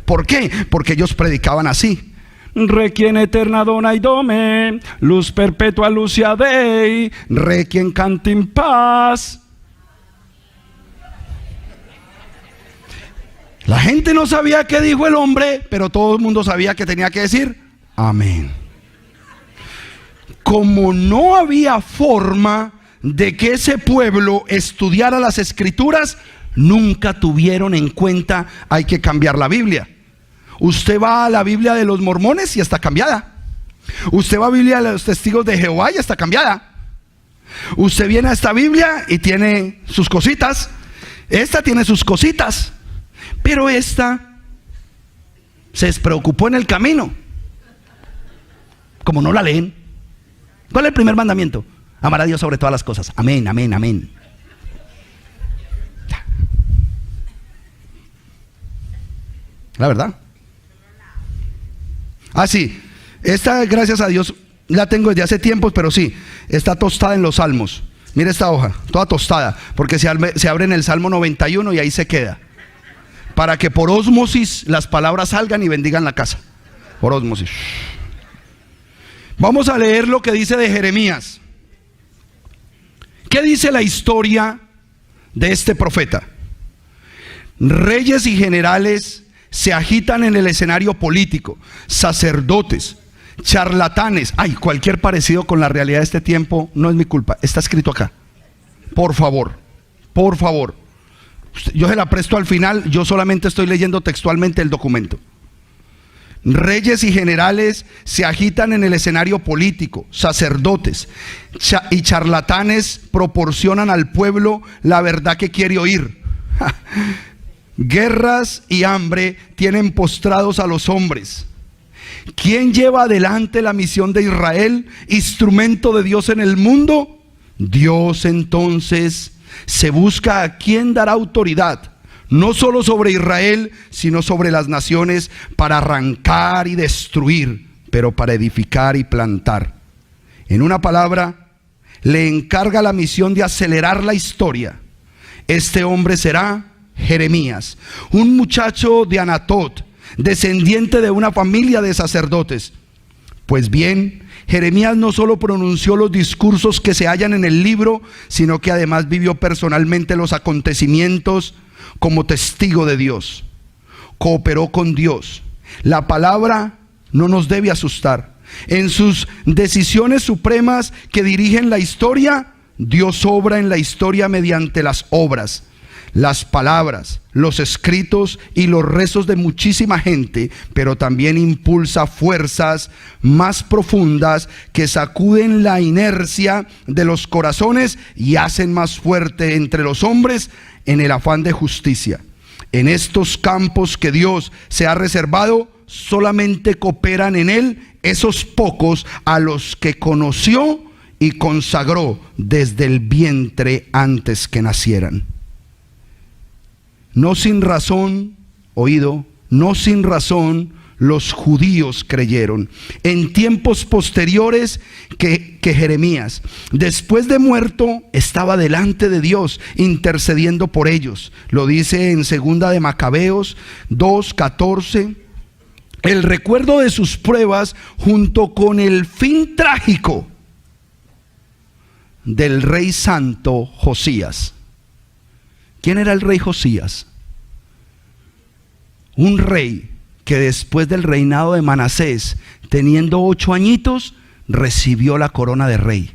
¿Por qué? Porque ellos predicaban así: Requiem eterna dona Dome, luz perpetua lucia Dei, Requiem cantim paz. La gente no sabía qué dijo el hombre, pero todo el mundo sabía que tenía que decir amén. Como no había forma de que ese pueblo estudiara las escrituras, nunca tuvieron en cuenta hay que cambiar la Biblia. Usted va a la Biblia de los mormones y está cambiada. Usted va a la Biblia de los testigos de Jehová y está cambiada. Usted viene a esta Biblia y tiene sus cositas. Esta tiene sus cositas, pero esta se despreocupó en el camino. Como no la leen. ¿Cuál es el primer mandamiento? Amar a Dios sobre todas las cosas. Amén, amén, amén. La verdad. Ah, sí. Esta, gracias a Dios, la tengo desde hace tiempos, pero sí, está tostada en los salmos. Mire esta hoja, toda tostada, porque se abre en el Salmo 91 y ahí se queda. Para que por ósmosis las palabras salgan y bendigan la casa. Por ósmosis. Vamos a leer lo que dice de Jeremías. ¿Qué dice la historia de este profeta? Reyes y generales se agitan en el escenario político, sacerdotes, charlatanes. Ay, cualquier parecido con la realidad de este tiempo no es mi culpa, está escrito acá. Por favor, por favor. Yo se la presto al final, yo solamente estoy leyendo textualmente el documento. Reyes y generales se agitan en el escenario político, sacerdotes y charlatanes proporcionan al pueblo la verdad que quiere oír. Guerras y hambre tienen postrados a los hombres. ¿Quién lleva adelante la misión de Israel, instrumento de Dios en el mundo? Dios. Entonces se busca a quien dará autoridad, no solo sobre Israel, sino sobre las naciones, para arrancar y destruir, pero para edificar y plantar. En una palabra, le encarga la misión de acelerar la historia. Este hombre será Jeremías, un muchacho de Anatot, descendiente de una familia de sacerdotes. Pues bien, Jeremías no solo pronunció los discursos que se hallan en el libro, sino que además vivió personalmente los acontecimientos como testigo de Dios. Cooperó con Dios. La palabra no nos debe asustar. En sus decisiones supremas que dirigen la historia, Dios obra en la historia mediante las obras, las palabras, los escritos y los rezos de muchísima gente, pero también impulsa fuerzas más profundas que sacuden la inercia de los corazones y hacen más fuerte entre los hombres en el afán de justicia. En estos campos que Dios se ha reservado, solamente cooperan en él esos pocos a los que conoció y consagró desde el vientre antes que nacieran. No sin razón, oído, no sin razón los judíos creyeron en tiempos posteriores que Jeremías, después de muerto, estaba delante de Dios intercediendo por ellos. Lo dice en segunda de Macabeos 2:14. El recuerdo de sus pruebas junto con el fin trágico del rey santo Josías. ¿Quién era el rey Josías? un rey que después del reinado de Manasés, teniendo 8 añitos, recibió la corona de rey.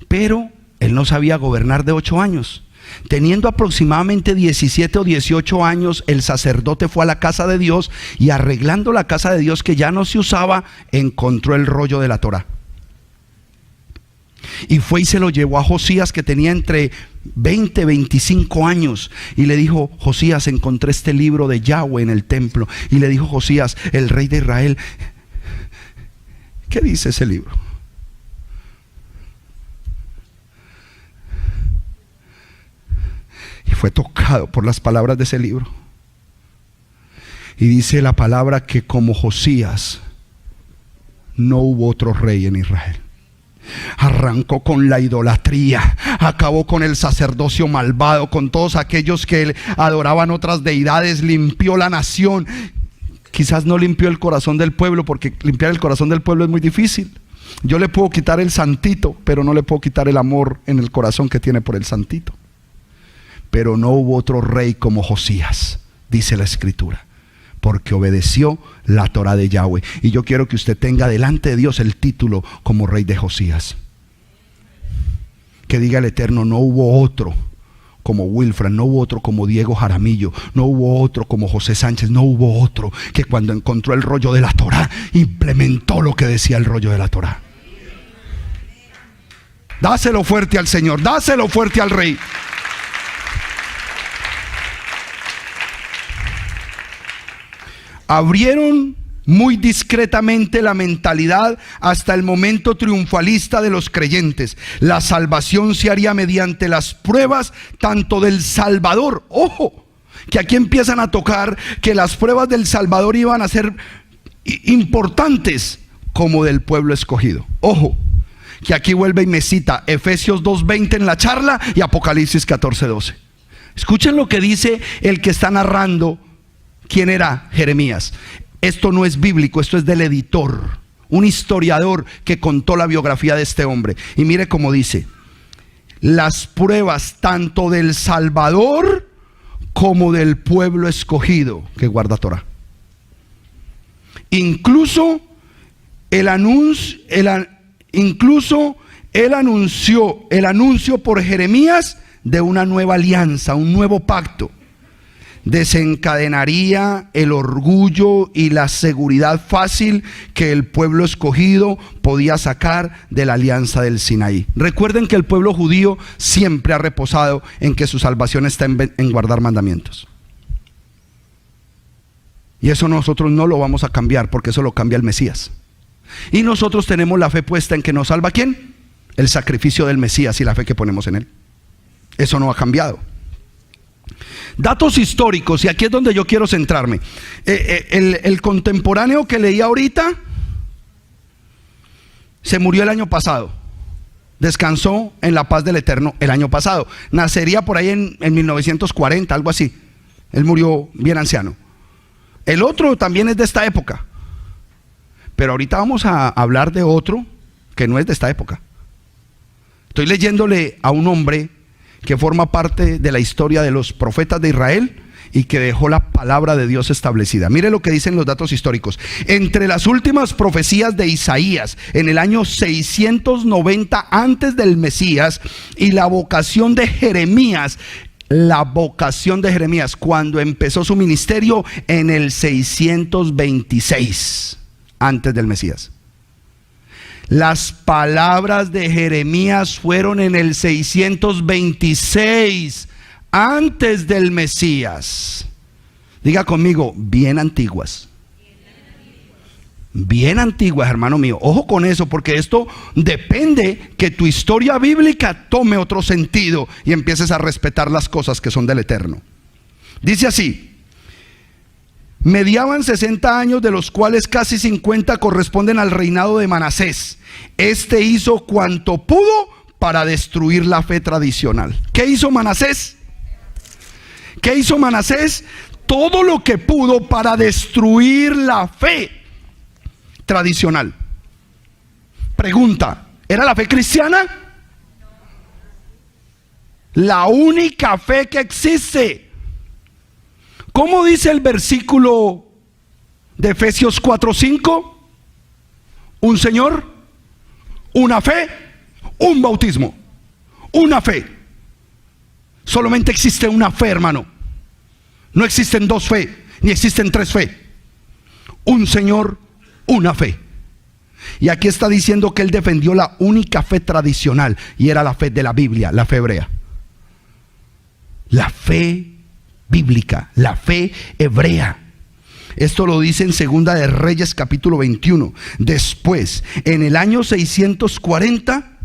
Pero él no sabía gobernar de 8 años. Teniendo aproximadamente 17 o 18 años, el sacerdote fue a la casa de Dios y, arreglando la casa de Dios que ya no se usaba, encontró el rollo de la Torá. Y fue y se lo llevó a Josías, que tenía entre 20 y 25 años, y le dijo: Josías, encontré este libro de Yahweh en el templo. Y le dijo Josías, el rey de Israel: ¿qué dice ese libro? Y fue tocado por las palabras de ese libro. Y dice la palabra que como Josías no hubo otro rey en Israel. Arrancó con la idolatría, acabó con el sacerdocio malvado, con todos aquellos que adoraban otras deidades, limpió la nación. Quizás no limpió el corazón del pueblo, porque limpiar el corazón del pueblo es muy difícil. Yo le puedo quitar el santito, pero no le puedo quitar el amor en el corazón que tiene por el santito. Pero no hubo otro rey como Josías, dice la Escritura, porque obedeció la Torá de Yahweh. Y yo quiero que usted tenga delante de Dios el título como rey de Josías. Que diga el Eterno: no hubo otro como Wilfran, no hubo otro como Diego Jaramillo, no hubo otro como José Sánchez, no hubo otro que cuando encontró el rollo de la Torá, implementó lo que decía el rollo de la Torá. Dáselo fuerte al Señor, dáselo fuerte al Rey. Abrieron muy discretamente la mentalidad hasta el momento triunfalista de los creyentes. La salvación se haría mediante las pruebas tanto del Salvador. Ojo, que aquí empiezan a tocar que las pruebas del Salvador iban a ser importantes, como del pueblo escogido. Ojo, que aquí vuelve y me cita Efesios 2:20 en la charla y Apocalipsis 14:12. Escuchen lo que dice el que está narrando. ¿Quién era? Jeremías. Esto no es bíblico, esto es del editor, un historiador que contó la biografía de este hombre. Y mire cómo dice: las pruebas tanto del Salvador como del pueblo escogido que guarda Torah. Incluso él anunció el anuncio por Jeremías de una nueva alianza, un nuevo pacto. Desencadenaría el orgullo y la seguridad fácil que el pueblo escogido podía sacar de la alianza del Sinaí. Recuerden que el pueblo judío siempre ha reposado en que su salvación está en guardar mandamientos. Y eso nosotros no lo vamos a cambiar, porque eso lo cambia el Mesías. Y nosotros tenemos la fe puesta en que nos salva ¿quién? El sacrificio del Mesías y la fe que ponemos en él. Eso no ha cambiado. Datos históricos, y aquí es donde yo quiero centrarme. El contemporáneo que leí ahorita se murió el año pasado. Descansó en la paz del Eterno el año pasado. Nacería por ahí en 1940, algo así. Él murió bien anciano. El otro también es de esta época. Pero ahorita vamos a hablar de otro que no es de esta época. Estoy leyéndole a un hombre que forma parte de la historia de los profetas de Israel y que dejó la palabra de Dios establecida. Mire lo que dicen los datos históricos. Entre las últimas profecías de Isaías, en el año 690 antes del Mesías, y la vocación de Jeremías, cuando empezó su ministerio en el 626 antes del Mesías. Las palabras de Jeremías fueron en el 626 antes del Mesías. Diga conmigo: bien antiguas. Bien antiguas, hermano mío. Ojo con eso, porque esto depende que tu historia bíblica tome otro sentido y empieces a respetar las cosas que son del Eterno. Dice así: mediaban 60 años, de los cuales casi 50 corresponden al reinado de Manasés. Este hizo cuanto pudo para destruir la fe tradicional. ¿Qué hizo Manasés? ¿Qué hizo Manasés? Todo lo que pudo para destruir la fe tradicional. Pregunta: ¿era la fe cristiana? La única fe que existe. ¿Cómo dice el versículo de Efesios 4:5? Un Señor, una fe, un bautismo. Una fe. Solamente existe una fe, hermano. No existen dos fe, ni existen tres fe. Un Señor, una fe. Y aquí está diciendo que él defendió la única fe tradicional, y era la fe de la Biblia, la fe hebrea. La fe bíblica, la fe hebrea. Esto lo dice en Segunda de Reyes capítulo 21. Después, en el año 640,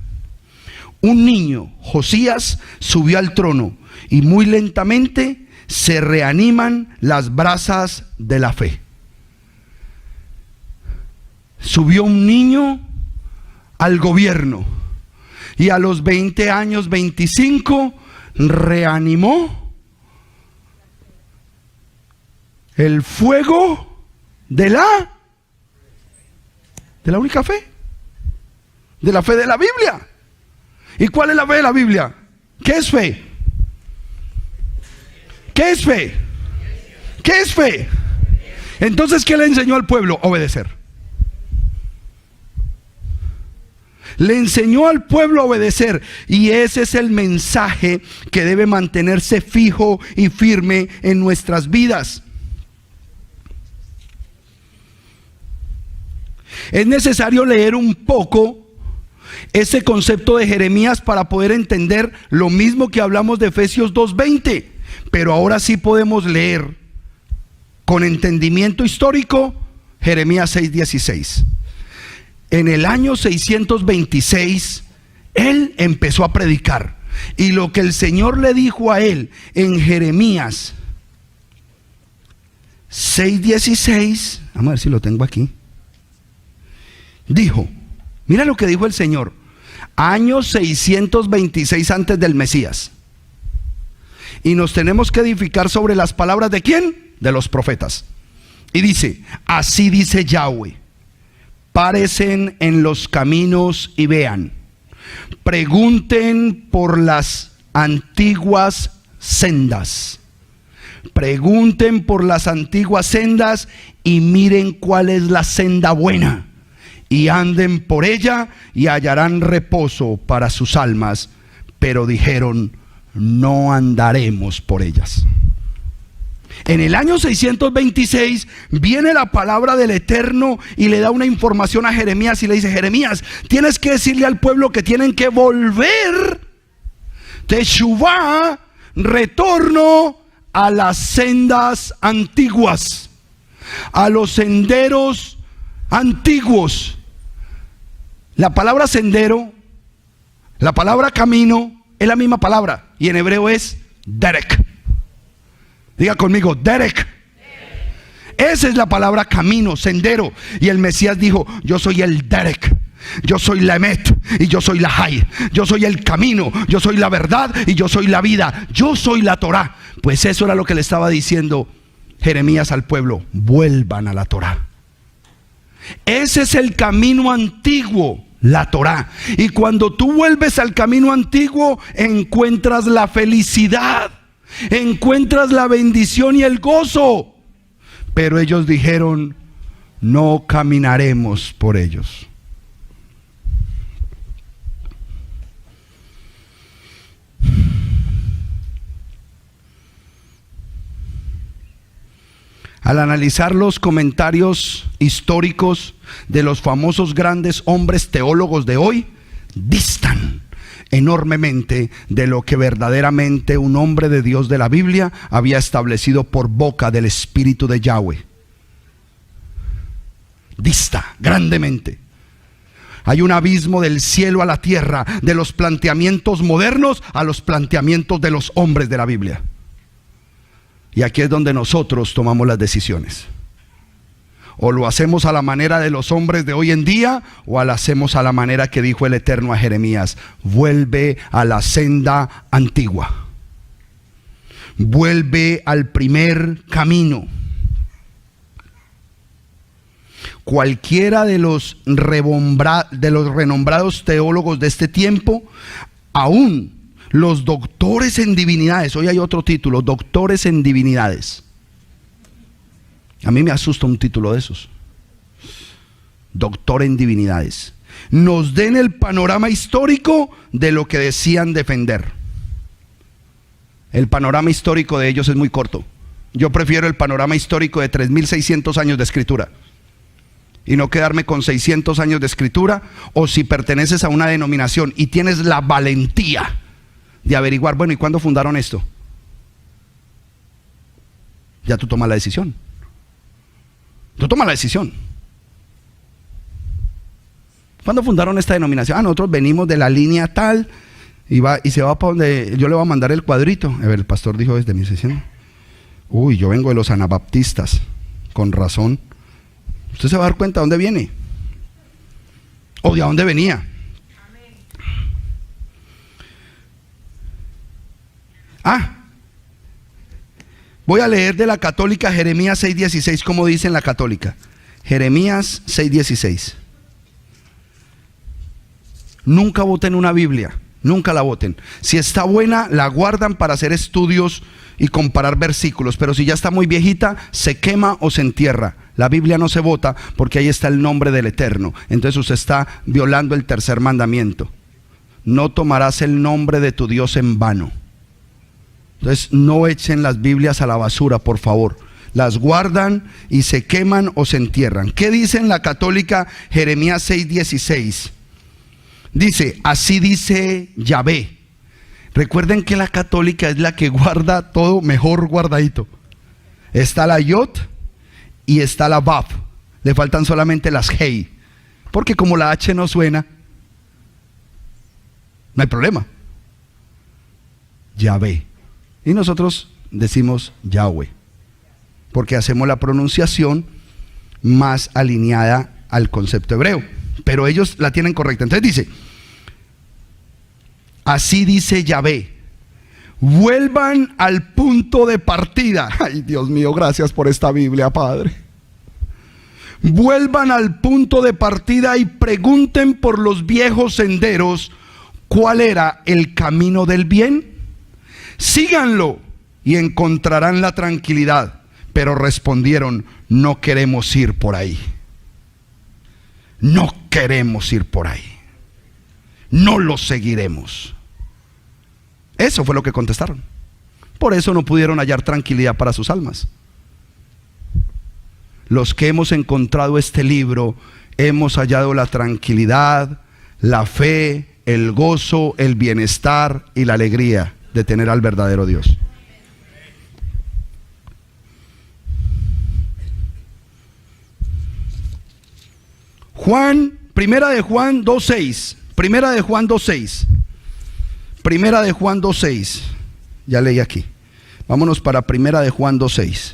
un niño, Josías, subió al trono, y muy lentamente se reaniman las brasas de la fe. Subió un niño al gobierno, y a los 20 años, 25, reanimó el fuego de la única fe, de la fe de la Biblia. ¿Y cuál es la fe de la Biblia? ¿Qué es fe? ¿Qué es fe? ¿Qué es fe? Entonces, ¿qué le enseñó al pueblo? Obedecer. Le enseñó al pueblo a obedecer, y ese es el mensaje que debe mantenerse fijo y firme en nuestras vidas. Es necesario leer un poco ese concepto de Jeremías para poder entender lo mismo que hablamos de Efesios 2:20, pero ahora sí podemos leer con entendimiento histórico Jeremías 6:16. En el año 626, él empezó a predicar, y lo que el Señor le dijo a él en Jeremías 6:16, vamos a ver si lo tengo aquí. Dijo, mira lo que dijo el Señor, año 626 antes del Mesías. Y nos tenemos que edificar sobre las palabras ¿de quién? De los profetas. Y dice, así dice Yahweh: párense en los caminos y vean, pregunten por las antiguas sendas. Pregunten por las antiguas sendas y miren cuál es la senda buena, y anden por ella y hallarán reposo para sus almas. Pero dijeron, no andaremos por ellas. En el año 626 viene la palabra del Eterno y le da una información a Jeremías y le dice, Jeremías, tienes que decirle al pueblo que tienen que volver, teshuvá, retorno a las sendas antiguas, a los senderos antiguos. La palabra sendero, la palabra camino es la misma palabra, y en hebreo es derek. Diga conmigo, derek. Esa es la palabra camino, sendero. Y el Mesías dijo, yo soy el derek, yo soy la emet y yo soy la hay. Yo soy el camino, yo soy la verdad y yo soy la vida. Yo soy la Torá. Pues eso era lo que le estaba diciendo Jeremías al pueblo: vuelvan a la Torá. Ese es el camino antiguo, la Torá. Y cuando tú vuelves al camino antiguo, encuentras la felicidad, encuentras la bendición y el gozo. Pero ellos dijeron, no caminaremos por ellos. Al analizar los comentarios históricos de los famosos grandes hombres teólogos de hoy, distan enormemente de lo que verdaderamente un hombre de Dios de la Biblia había establecido por boca del Espíritu de Yahweh. Dista grandemente. Hay un abismo del cielo a la tierra, de los planteamientos modernos a los planteamientos de los hombres de la Biblia. Y aquí es donde nosotros tomamos las decisiones. O lo hacemos a la manera de los hombres de hoy en día, o lo hacemos a la manera que dijo el Eterno a Jeremías: vuelve a la senda antigua, vuelve al primer camino. Cualquiera de los renombrados teólogos de este tiempo, aún los doctores en divinidades, hoy hay otro título, doctores en divinidades, A mí me asusta un título de esos. Doctor en divinidades. Nos den el panorama histórico de lo que decían defender. El panorama histórico de ellos es muy corto. Yo prefiero el panorama histórico de 3.600 años de escritura y no quedarme con 600 años de escritura. O si perteneces a una denominación y tienes la valentía de averiguar, bueno, ¿y cuándo fundaron esto? Ya tú tomas la decisión. Tú tomas la decisión. ¿Cuándo fundaron esta denominación? Nosotros venimos de la línea tal y se va para donde yo le voy a mandar el cuadrito. A ver, el pastor dijo desde mi sesión. Uy, yo vengo de los anabaptistas. Con razón. Usted se va a dar cuenta de dónde viene. O de a dónde venía. Voy a leer de la católica Jeremías 6:16, como dice en la católica. Jeremías 6:16. Nunca voten una Biblia, nunca la voten. Si está buena, la guardan para hacer estudios y comparar versículos, pero si ya está muy viejita, se quema o se entierra. La Biblia no se vota porque ahí está el nombre del Eterno. Entonces usted está violando el tercer mandamiento. No tomarás el nombre de tu Dios en vano. Entonces no echen las Biblias a la basura, por favor. Las guardan y se queman o se entierran. ¿Qué dice en la católica Jeremías 6:16? Dice, así dice Yahvé. Recuerden que la católica es la que guarda todo mejor guardadito. Está la Yod y está la Vav. Le faltan solamente las Hei. Porque como la H no suena, no hay problema. Yahvé. Y nosotros decimos Yahweh. Porque hacemos la pronunciación más alineada al concepto hebreo. Pero ellos la tienen correcta. Entonces dice, así dice Yahvé, vuelvan al punto de partida. Ay, Dios mío, gracias por esta Biblia, Padre. Vuelvan al punto de partida y pregunten por los viejos senderos cuál era el camino del bien. Síganlo y encontrarán la tranquilidad. Pero respondieron, no queremos ir por ahí. No queremos ir por ahí. No lo seguiremos. Eso fue lo que contestaron. Por eso no pudieron hallar tranquilidad para sus almas. Los que hemos encontrado este libro, hemos hallado la tranquilidad, la fe, el gozo, el bienestar y la alegría de tener al verdadero Dios. Primera de Juan 2:6. Primera de Juan 2:6. Primera de Juan 2:6. Ya leí aquí. Vámonos para Primera de Juan 2:6.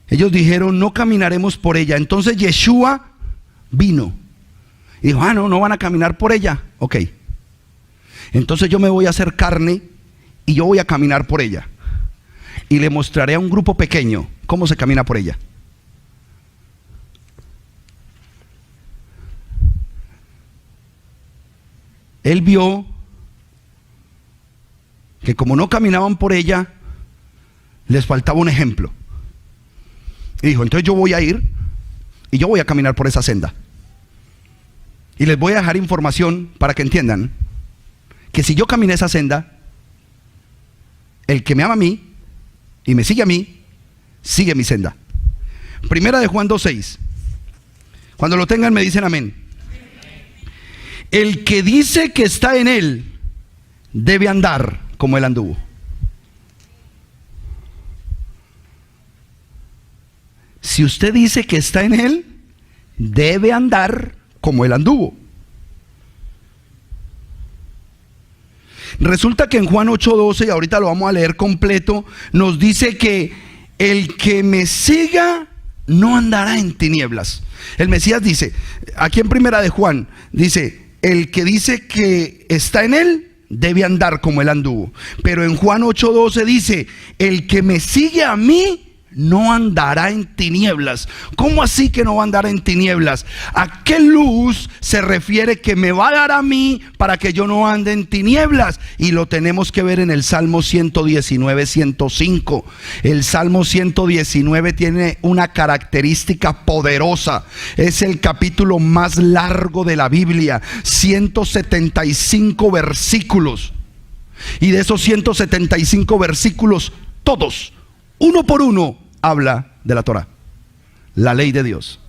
Ellos dijeron, no caminaremos por ella. Entonces Yeshua vino y dijo, no van a caminar por ella. Ok. Entonces yo me voy a hacer carne y yo voy a caminar por ella. Y le mostraré a un grupo pequeño cómo se camina por ella. Él vio que como no caminaban por ella, les faltaba un ejemplo. Y dijo, entonces yo voy a ir y yo voy a caminar por esa senda. Y les voy a dejar información para que entiendan que si yo caminé esa senda, el que me ama a mí y me sigue a mí, sigue mi senda. Primera de Juan 2:6. Cuando lo tengan me dicen amén. El que dice que está en él debe andar como él anduvo. Si usted dice que está en él, debe andar como él anduvo. Resulta que en Juan 8:12, y ahorita lo vamos a leer completo, nos dice que el que me siga no andará en tinieblas. El Mesías dice, aquí en Primera de Juan, dice, el que dice que está en él, debe andar como él anduvo. Pero en Juan 8:12 dice, el que me sigue a mí, no andará en tinieblas. ¿Cómo así que no va a andar en tinieblas? ¿A qué luz se refiere que me va a dar a mí para que yo no ande en tinieblas? Y lo tenemos que ver en el Salmo 119, 105. El Salmo 119 tiene una característica poderosa. Es el capítulo más largo de la Biblia, 175 versículos. Y de esos 175 versículos, todos, uno por uno, habla de la Torá, la ley de Dios.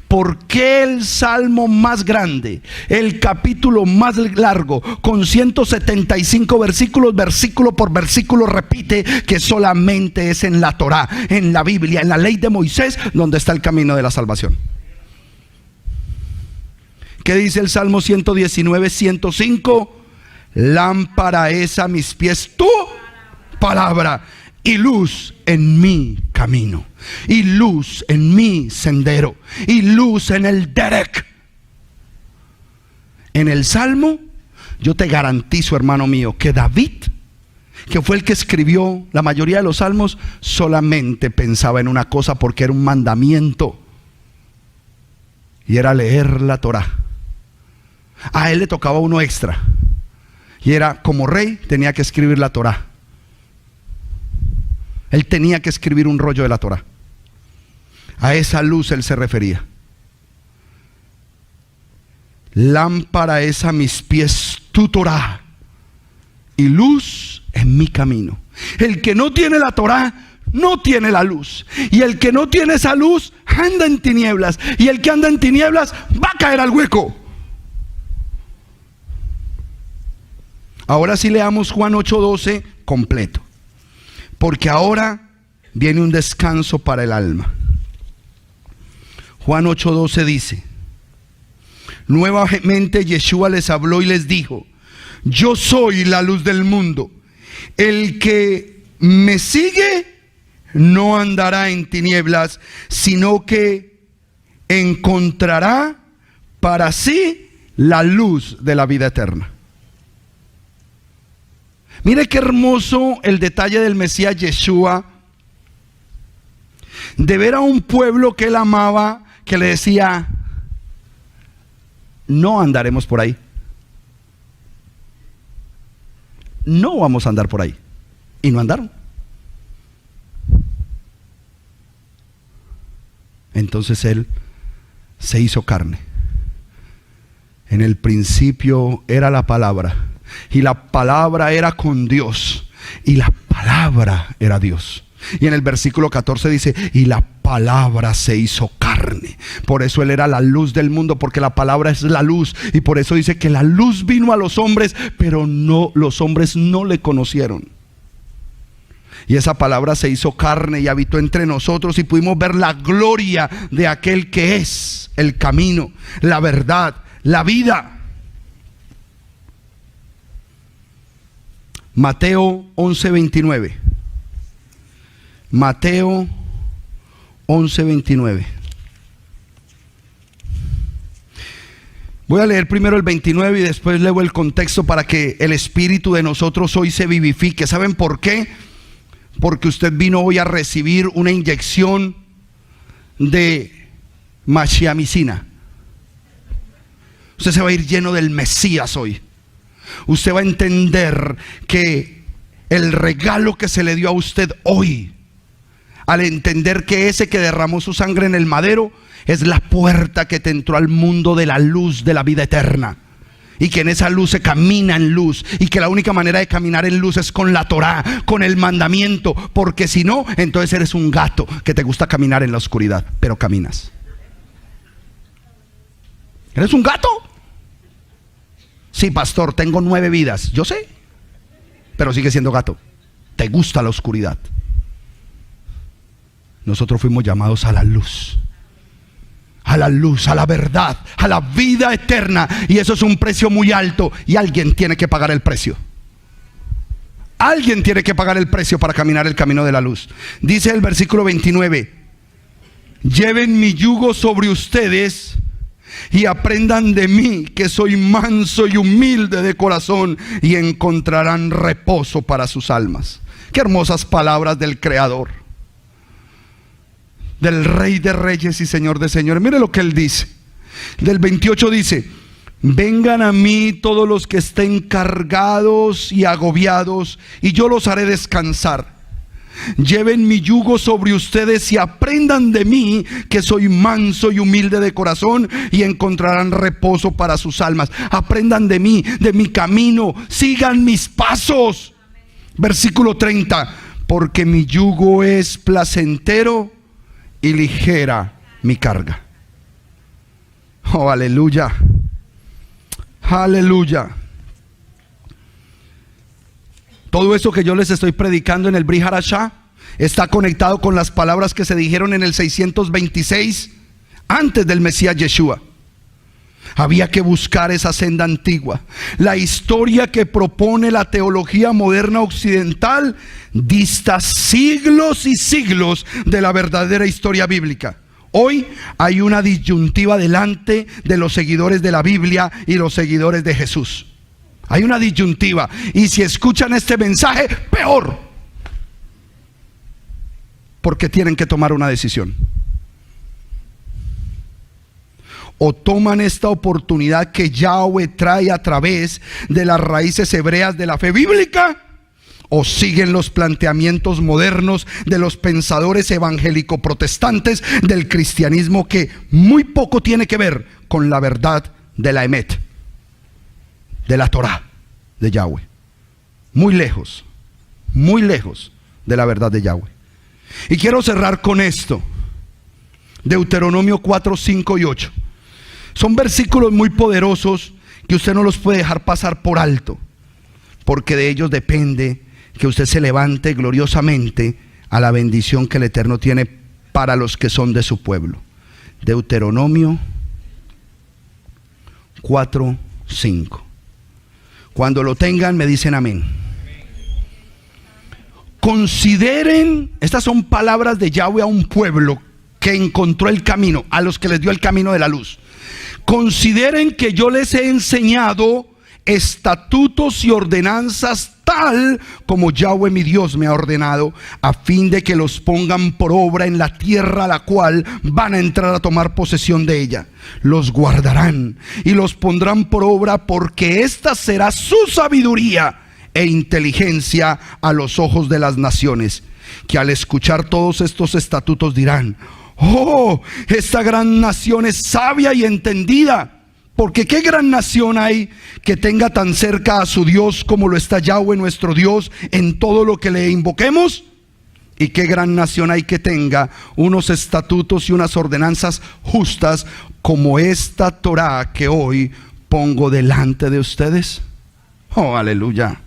¿Por qué el salmo más grande, el capítulo más largo, con 175 versículos, versículo por versículo, repite que solamente es en la Torá, en la Biblia, en la ley de Moisés, donde está el camino de la salvación? ¿Qué dice el Salmo 119, 105? Lámpara es a mis pies tu palabra y luz en mi camino, y luz en mi sendero, y luz en el derek. En el Salmo, yo te garantizo, hermano mío, que David, que fue el que escribió la mayoría de los salmos, solamente pensaba en una cosa, porque era un mandamiento, y era leer la Torá. A él le tocaba uno extra, y era, como rey, tenía que escribir la Torá. Él tenía que escribir un rollo de la Torá. A esa luz él se refería. Lámpara es a mis pies tu Torá y luz en mi camino. El que no tiene la Torá no tiene la luz, y el que no tiene esa luz anda en tinieblas, y el que anda en tinieblas va a caer al hueco. Ahora sí leamos Juan 8:12 completo, porque ahora viene un descanso para el alma. Juan 8:12 dice: nuevamente Yeshua les habló y les dijo: yo soy la luz del mundo. El que me sigue no andará en tinieblas, sino que encontrará para sí la luz de la vida eterna. Mire qué hermoso el detalle del Mesías Yeshua, de ver a un pueblo que él amaba, que le decía: no andaremos por ahí, no vamos a andar por ahí. Y no andaron. Entonces él se hizo carne. En el principio era la palabra, y la palabra era con Dios, y la palabra era Dios. Y en el versículo 14 dice: y la palabra se hizo carne. Por eso él era la luz del mundo, porque la palabra es la luz. Y por eso dice que la luz vino a los hombres, pero no, los hombres no le conocieron. Y esa palabra se hizo carne y habitó entre nosotros, y pudimos ver la gloria de aquel que es el camino, la verdad, la vida. Mateo 11:29. Mateo 11:29. Voy a leer primero el 29 y después leo el contexto para que el espíritu de nosotros hoy se vivifique. ¿Saben por qué? Porque usted vino hoy a recibir una inyección de machiamicina. Usted se va a ir lleno del Mesías hoy. Usted va a entender que el regalo que se le dio a usted hoy, al entender que ese que derramó su sangre en el madero es la puerta que te entró al mundo de la luz de la vida eterna, y que en esa luz se camina en luz, y que la única manera de caminar en luz es con la Torá, con el mandamiento, porque si no, entonces eres un gato que te gusta caminar en la oscuridad, pero caminas. ¿Eres un gato? Sí, pastor, tengo 9 vidas. Yo sé, pero sigue siendo gato. Te gusta la oscuridad. Nosotros fuimos llamados a la luz, a la luz, a la verdad, a la vida eterna. Y eso es un precio muy alto, y alguien tiene que pagar el precio. Alguien tiene que pagar el precio para caminar el camino de la luz. Dice el versículo 29: lleven mi yugo sobre ustedes y aprendan de mí, que soy manso y humilde de corazón, y encontrarán reposo para sus almas. Qué hermosas palabras del Creador. del Rey de Reyes y Señor de Señores. Mire lo que Él dice. Del 28 dice: vengan a mí todos los que estén cargados y agobiados, y yo los haré descansar. Lleven mi yugo sobre ustedes y aprendan de mí, que soy manso y humilde de corazón, y encontrarán reposo para sus almas. Aprendan de mí, de mi camino, sigan mis pasos. Versículo 30: porque mi yugo es placentero y ligera mi carga. Oh, aleluya. Aleluya. Todo eso que yo les estoy predicando en el Brit Hadashah está conectado con las palabras que se dijeron en el 626 antes del Mesías Yeshua. Había que buscar esa senda antigua. La historia que propone la teología moderna occidental dista siglos y siglos de la verdadera historia bíblica. Hoy hay una disyuntiva delante de los seguidores de la Biblia y los seguidores de Jesús. Hay una disyuntiva, y si escuchan este mensaje, peor, porque tienen que tomar una decisión. O toman esta oportunidad que Yahweh trae a través de las raíces hebreas de la fe bíblica, o siguen los planteamientos modernos de los pensadores evangélico-protestantes del cristianismo, que muy poco tiene que ver con la verdad de la Emet, de la Torah de Yahweh. Muy lejos de la verdad de Yahweh. Y quiero cerrar con esto. Deuteronomio 4, 5 y 8. Son versículos muy poderosos que usted no los puede dejar pasar por alto, porque de ellos depende que usted se levante gloriosamente a la bendición que el Eterno tiene para los que son de su pueblo. Deuteronomio 4, 5. Cuando lo tengan me dicen amén. Consideren, estas son palabras de Yahweh a un pueblo que encontró el camino, a los que les dio el camino de la luz. Consideren que yo les he enseñado estatutos y ordenanzas tal como Yahweh mi Dios me ha ordenado, a fin de que los pongan por obra en la tierra a la cual van a entrar a tomar posesión de ella. Los guardarán y los pondrán por obra, porque esta será su sabiduría e inteligencia a los ojos de las naciones, que al escuchar todos estos estatutos dirán: oh, esta gran nación es sabia y entendida. Porque qué gran nación hay que tenga tan cerca a su Dios como lo está Yahweh nuestro Dios en todo lo que le invoquemos. Y qué gran nación hay que tenga unos estatutos y unas ordenanzas justas como esta Torah que hoy pongo delante de ustedes. Oh, aleluya.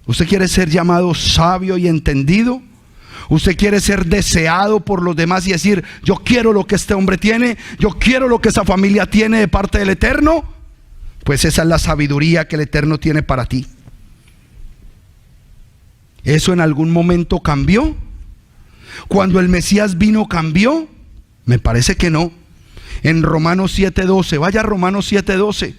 ¿Usted quiere ser llamado sabio y entendido? ¿Usted quiere ser deseado por los demás y decir: yo quiero lo que este hombre tiene, yo quiero lo que esa familia tiene de parte del Eterno? Pues esa es la sabiduría que el Eterno tiene para ti. ¿Eso en algún momento cambió? ¿Cuando el Mesías vino cambió? Me parece que no. En Romanos 7:12, vaya a Romanos 7:12,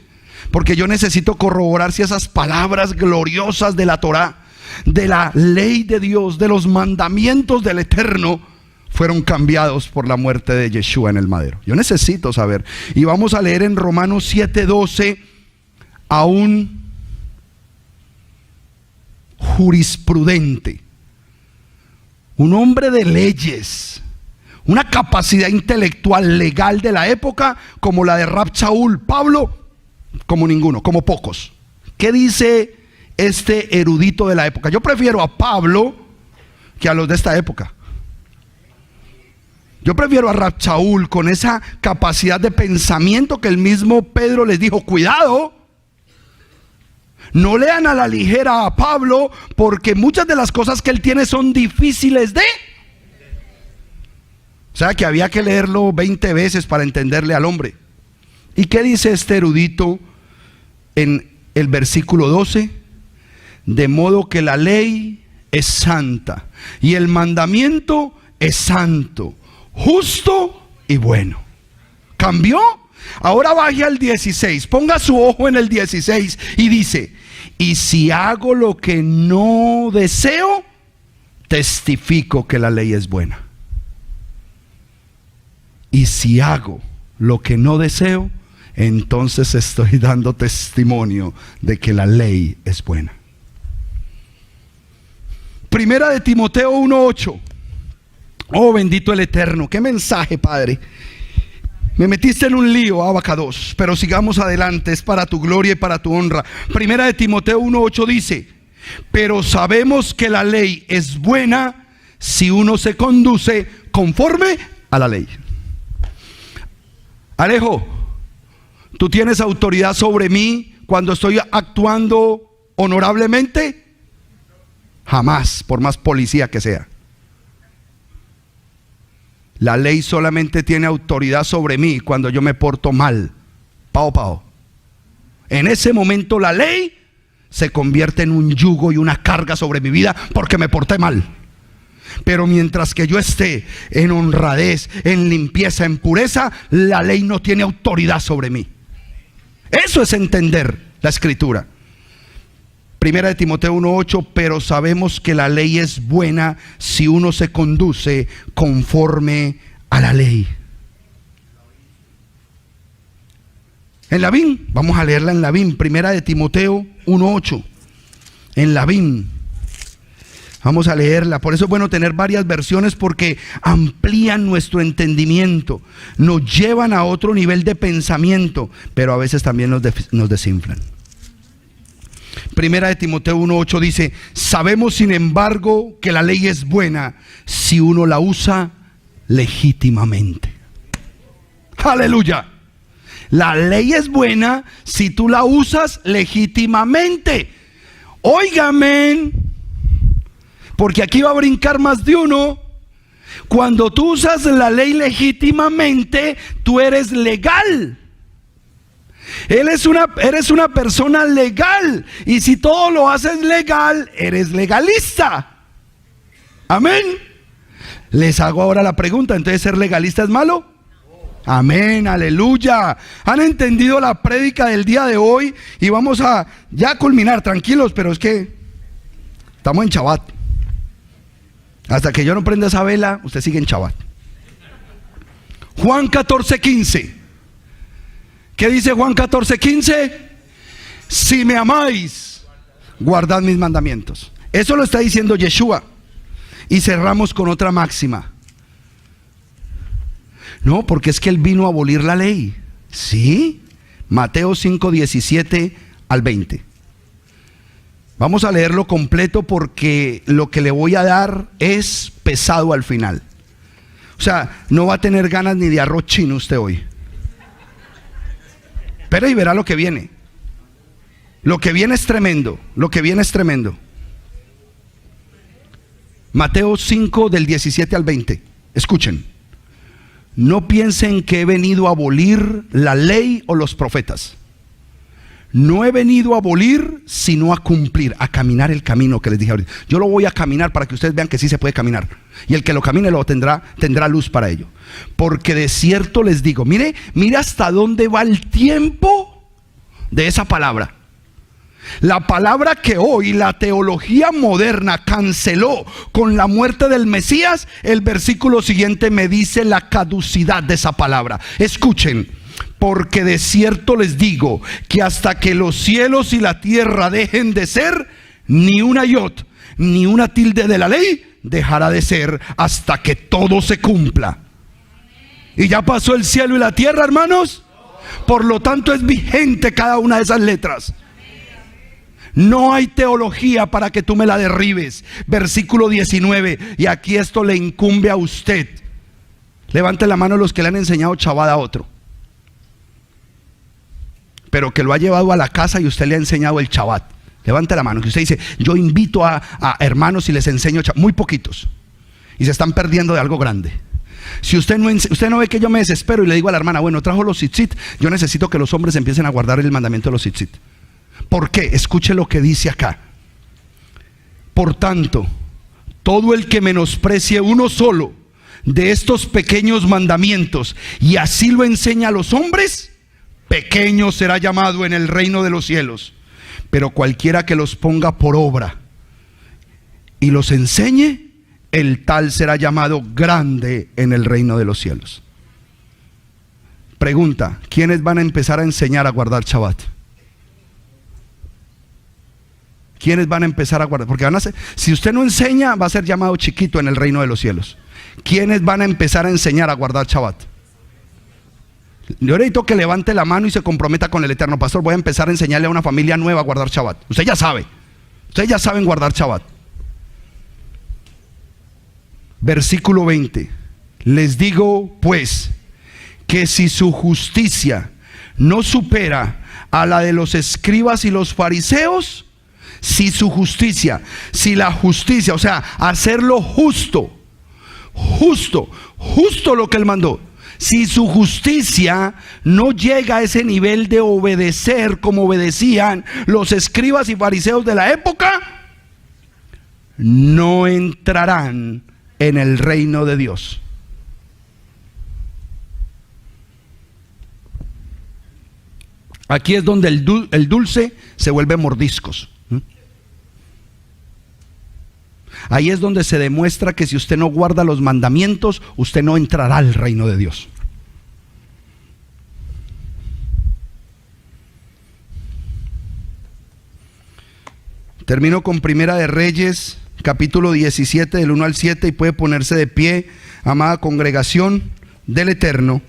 porque yo necesito corroborar si esas palabras gloriosas de la Torah, de la ley de Dios, de los mandamientos del Eterno, fueron cambiados por la muerte de Yeshua en el madero. Yo necesito saber. Y vamos a leer en Romanos 7:12 a un jurisprudente, un hombre de leyes, una capacidad intelectual legal de la época como la de Rab Shaul, Pablo, como ninguno, como pocos. ¿Qué dice este erudito de la época? Yo prefiero a Pablo que a los de esta época. Yo prefiero a Rab Shaul con esa capacidad de pensamiento que el mismo Pedro les dijo: cuidado, no lean a la ligera a Pablo, porque muchas de las cosas que él tiene son difíciles de... O sea que había que leerlo 20 veces para entenderle al hombre. ¿Y qué dice este erudito en el versículo 12? De modo que la ley es santa y el mandamiento es santo, justo y bueno. ¿Cambió? Ahora baje al 16, ponga su ojo en el 16 y dice: y si hago lo que no deseo, testifico que la ley es buena. Y si hago lo que no deseo, entonces estoy dando testimonio de que la ley es buena. Primera de Timoteo 1:8. Oh, bendito el Eterno. Qué mensaje, Padre. Me metiste en un lío, Abacados, pero sigamos adelante, es para tu gloria y para tu honra. Primera de Timoteo 1:8 dice: pero sabemos que la ley es buena si uno se conduce conforme a la ley. Alejo, ¿tú tienes autoridad sobre mí cuando estoy actuando honorablemente? Jamás, por más policía que sea. La ley solamente tiene autoridad sobre mí cuando yo me porto mal. Pao, pao. En ese momento la ley se convierte en un yugo y una carga sobre mi vida porque me porté mal. Pero mientras que yo esté en honradez, en limpieza, en pureza, la ley no tiene autoridad sobre mí. Eso es entender la escritura. Primera de Timoteo 1:8, pero sabemos que la ley es buena si uno se conduce conforme a la ley. En la BIM, vamos a leerla en la BIM, Primera de Timoteo 1:8, en la BIM. Vamos a leerla. Por eso es bueno tener varias versiones, porque amplían nuestro entendimiento, nos llevan a otro nivel de pensamiento, pero a veces también nos desinflan. Primera de Timoteo 1:8 dice: sabemos sin embargo que la ley es buena si uno la usa legítimamente. Aleluya. La ley es buena si tú la usas legítimamente. Óigame, porque aquí va a brincar más de uno. Cuando tú usas la ley legítimamente, tú eres legal. Eres una persona legal. Y si todo lo haces legal, eres legalista. Amén. Les hago ahora la pregunta: ¿entonces ser legalista es malo? Amén, aleluya. ¿Han entendido la prédica del día de hoy? Y vamos a ya culminar, tranquilos, pero es que estamos en Shabbat. Hasta que yo no prenda esa vela, usted sigue en Shabbat. Juan 14:15. ¿Qué dice Juan 14:15? Si me amáis, guardad mis mandamientos. Eso lo está diciendo Yeshua. Y cerramos con otra máxima. No, porque es que Él vino a abolir la ley. ¿Sí? Mateo 5:17 al 20. Vamos a leerlo completo porque lo que le voy a dar es pesado al final. O sea, no va a tener ganas ni de arroz chino usted hoy. Pero y verá lo que viene. Lo que viene es tremendo. Lo que viene es tremendo. Mateo 5 del 17 al 20. Escuchen. No piensen que he venido a abolir la ley o los profetas. No he venido a abolir, sino a cumplir, a caminar el camino que les dije ahorita. Yo lo voy a caminar para que ustedes vean que sí se puede caminar. Y el que lo camine lo tendrá luz para ello. Porque de cierto les digo, mire hasta dónde va el tiempo de esa palabra. La palabra que hoy la teología moderna canceló con la muerte del Mesías, el versículo siguiente me dice la caducidad de esa palabra. Escuchen. Porque de cierto les digo que hasta que los cielos y la tierra dejen de ser, ni una iot, ni una tilde de la ley dejará de ser hasta que todo se cumpla. ¿Y ya pasó el cielo y la tierra, hermanos? Por lo tanto es vigente cada una de esas letras. No hay teología para que tú me la derribes. Versículo 19. Y aquí esto le incumbe a usted. Levante la mano los que le han enseñado Shabbat a otro, pero que lo ha llevado a la casa y usted le ha enseñado el Shabbat. Levante la mano, que usted dice: yo invito a hermanos y les enseño Shabbat. Muy poquitos. Y se están perdiendo de algo grande. Si usted no ve que yo me desespero y le digo a la hermana: bueno, trajo los tzitzit, yo necesito que los hombres empiecen a guardar el mandamiento de los tzitzit. ¿Por qué? Escuche lo que dice acá. Por tanto, todo el que menosprecie uno solo de estos pequeños mandamientos y así lo enseña a los hombres, pequeño será llamado en el reino de los cielos. Pero cualquiera que los ponga por obra y los enseñe, el tal será llamado grande en el reino de los cielos. Pregunta, ¿quiénes van a empezar a enseñar a guardar Shabbat? ¿Quiénes van a empezar a guardar? Porque van a ser, si usted no enseña, va a ser llamado chiquito en el reino de los cielos. ¿Quiénes van a empezar a enseñar a guardar Shabbat? Yo necesito que levante la mano y se comprometa con el Eterno. Pastor, voy a empezar a enseñarle a una familia nueva a guardar Shabbat. Usted ya sabe. Ustedes ya saben guardar Shabbat. Versículo 20. Les digo pues que si su justicia no supera a la de los escribas y los fariseos, si su justicia, si la justicia, o sea, hacerlo justo lo que él mandó, si su justicia no llega a ese nivel de obedecer como obedecían los escribas y fariseos de la época, no entrarán en el reino de Dios. Aquí es donde el dulce se vuelve mordiscos. Ahí es donde se demuestra que si usted no guarda los mandamientos, usted no entrará al reino de Dios. Termino con Primera de Reyes, capítulo 17, del 1 al 7, y puede ponerse de pie, amada congregación del Eterno,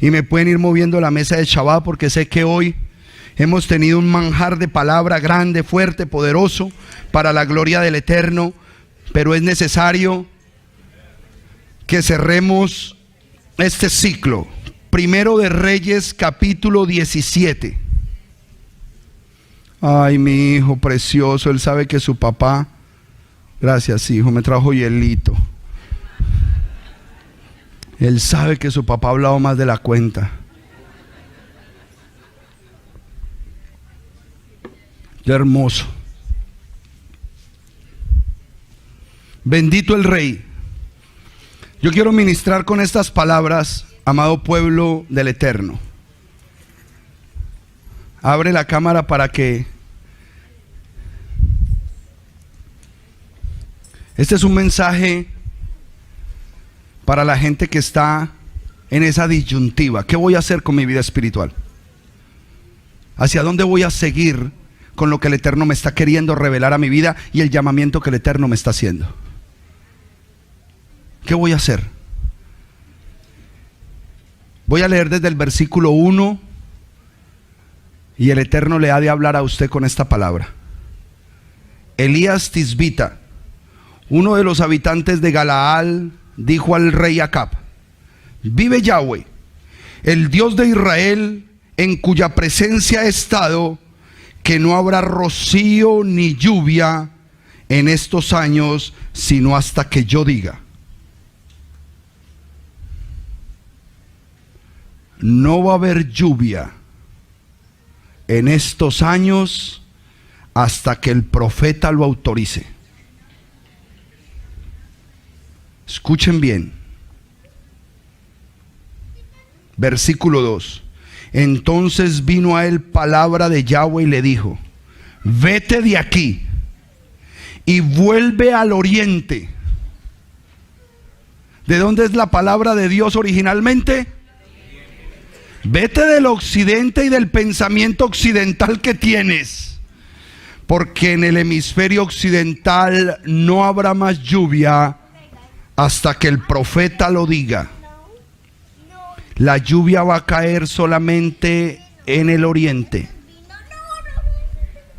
y me pueden ir moviendo la mesa de Shabbat, porque sé que hoy hemos tenido un manjar de palabra grande, fuerte, poderoso, para la gloria del Eterno. Pero es necesario que cerremos este ciclo. Primero de Reyes, capítulo 17. Ay, mi hijo precioso, él sabe que su papá, gracias hijo, me trajo hielito. Él sabe que su papá ha hablado más de la cuenta. Qué hermoso. Bendito el Rey. Yo quiero ministrar con estas palabras, amado pueblo del Eterno. Abre la cámara para que... Este es un mensaje para la gente que está en esa disyuntiva. ¿Qué voy a hacer con mi vida espiritual? ¿Hacia dónde voy a seguir con lo que el Eterno me está queriendo revelar a mi vida y el llamamiento que el Eterno me está haciendo? ¿Qué voy a hacer? Voy a leer desde el versículo 1 y el Eterno le ha de hablar a usted con esta palabra. Elías Tisbita, uno de los habitantes de Galaal, dijo al rey Acab: vive Yahweh, el Dios de Israel, en cuya presencia he estado, que no habrá rocío ni lluvia en estos años, sino hasta que yo diga. No va a haber lluvia en estos años hasta que el profeta lo autorice. Escuchen bien. Versículo 2. Entonces vino a él palabra de Yahweh y le dijo: vete de aquí y vuelve al oriente. ¿De dónde es la palabra de Dios originalmente? Vete del occidente y del pensamiento occidental que tienes, porque en el hemisferio occidental no habrá más lluvia hasta que el profeta lo diga. La lluvia va a caer solamente en el oriente.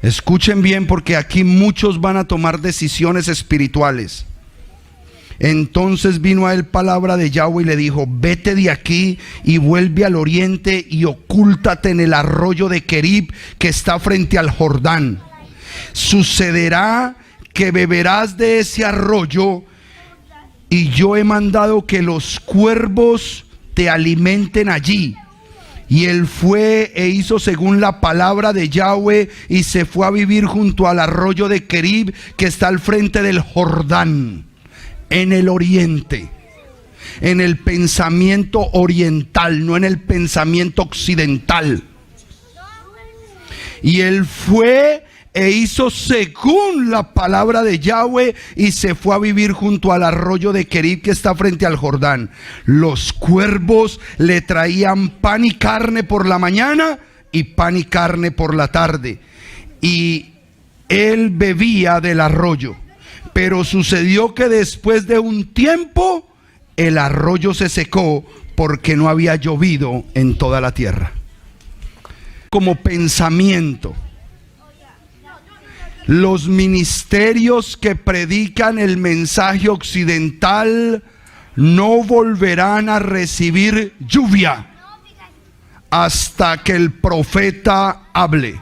Escuchen bien, porque aquí muchos van a tomar decisiones espirituales. Entonces vino a él palabra de Yahweh y le dijo: vete de aquí y vuelve al oriente y ocúltate en el arroyo de Kerib que está frente al Jordán. Sucederá que beberás de ese arroyo, y yo he mandado que los cuervos te alimenten allí. Y él fue e hizo según la palabra de Yahweh y se fue a vivir junto al arroyo de Kerib que está al frente del Jordán, en el oriente, en el pensamiento oriental, no en el pensamiento occidental. Y él fue e hizo según la palabra de Yahweh y se fue a vivir junto al arroyo de Querib que está frente al Jordán. Los cuervos le traían pan y carne por la mañana y pan y carne por la tarde, y él bebía del arroyo. Pero sucedió que después de un tiempo el arroyo se secó porque no había llovido en toda la tierra. Como pensamiento, los ministerios que predican el mensaje occidental no volverán a recibir lluvia hasta que el profeta hable.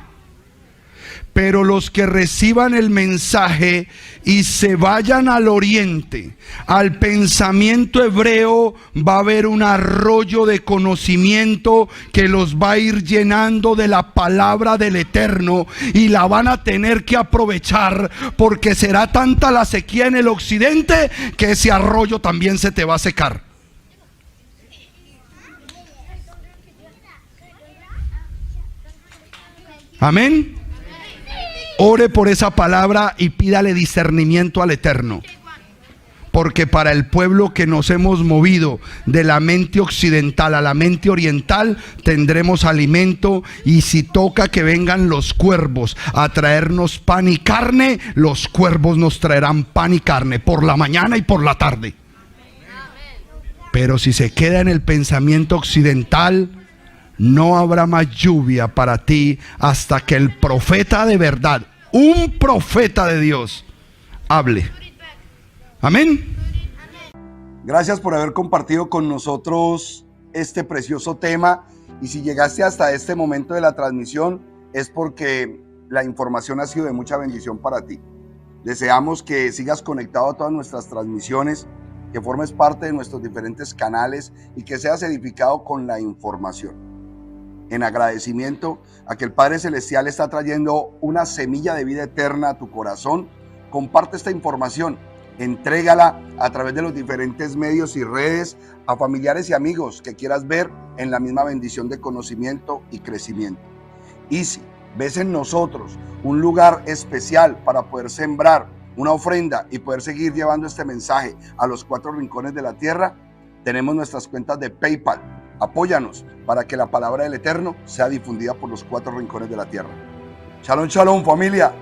Pero los que reciban el mensaje y se vayan al oriente, al pensamiento hebreo, va a haber un arroyo de conocimiento que los va a ir llenando de la palabra del Eterno, y la van a tener que aprovechar, porque será tanta la sequía en el occidente que ese arroyo también se te va a secar. Amén. Ore por esa palabra y pídale discernimiento al Eterno. Porque para el pueblo que nos hemos movido de la mente occidental a la mente oriental, tendremos alimento. Y si toca que vengan los cuervos a traernos pan y carne, los cuervos nos traerán pan y carne por la mañana y por la tarde. Pero si se queda en el pensamiento occidental, no habrá más lluvia para ti hasta que el profeta de verdad, un profeta de Dios, hable. Amén. Gracias por haber compartido con nosotros este precioso tema. Y si llegaste hasta este momento de la transmisión, es porque la información ha sido de mucha bendición para ti. Deseamos que sigas conectado a todas nuestras transmisiones, que formes parte de nuestros diferentes canales y que seas edificado con la información. En agradecimiento a que el Padre Celestial está trayendo una semilla de vida eterna a tu corazón, comparte esta información, entrégala a través de los diferentes medios y redes a familiares y amigos que quieras ver en la misma bendición de conocimiento y crecimiento. Y si ves en nosotros un lugar especial para poder sembrar una ofrenda y poder seguir llevando este mensaje a los 4 rincones de la tierra, tenemos nuestras cuentas de PayPal. Apóyanos para que la palabra del Eterno sea difundida por los 4 rincones de la tierra. Shalom, shalom, familia.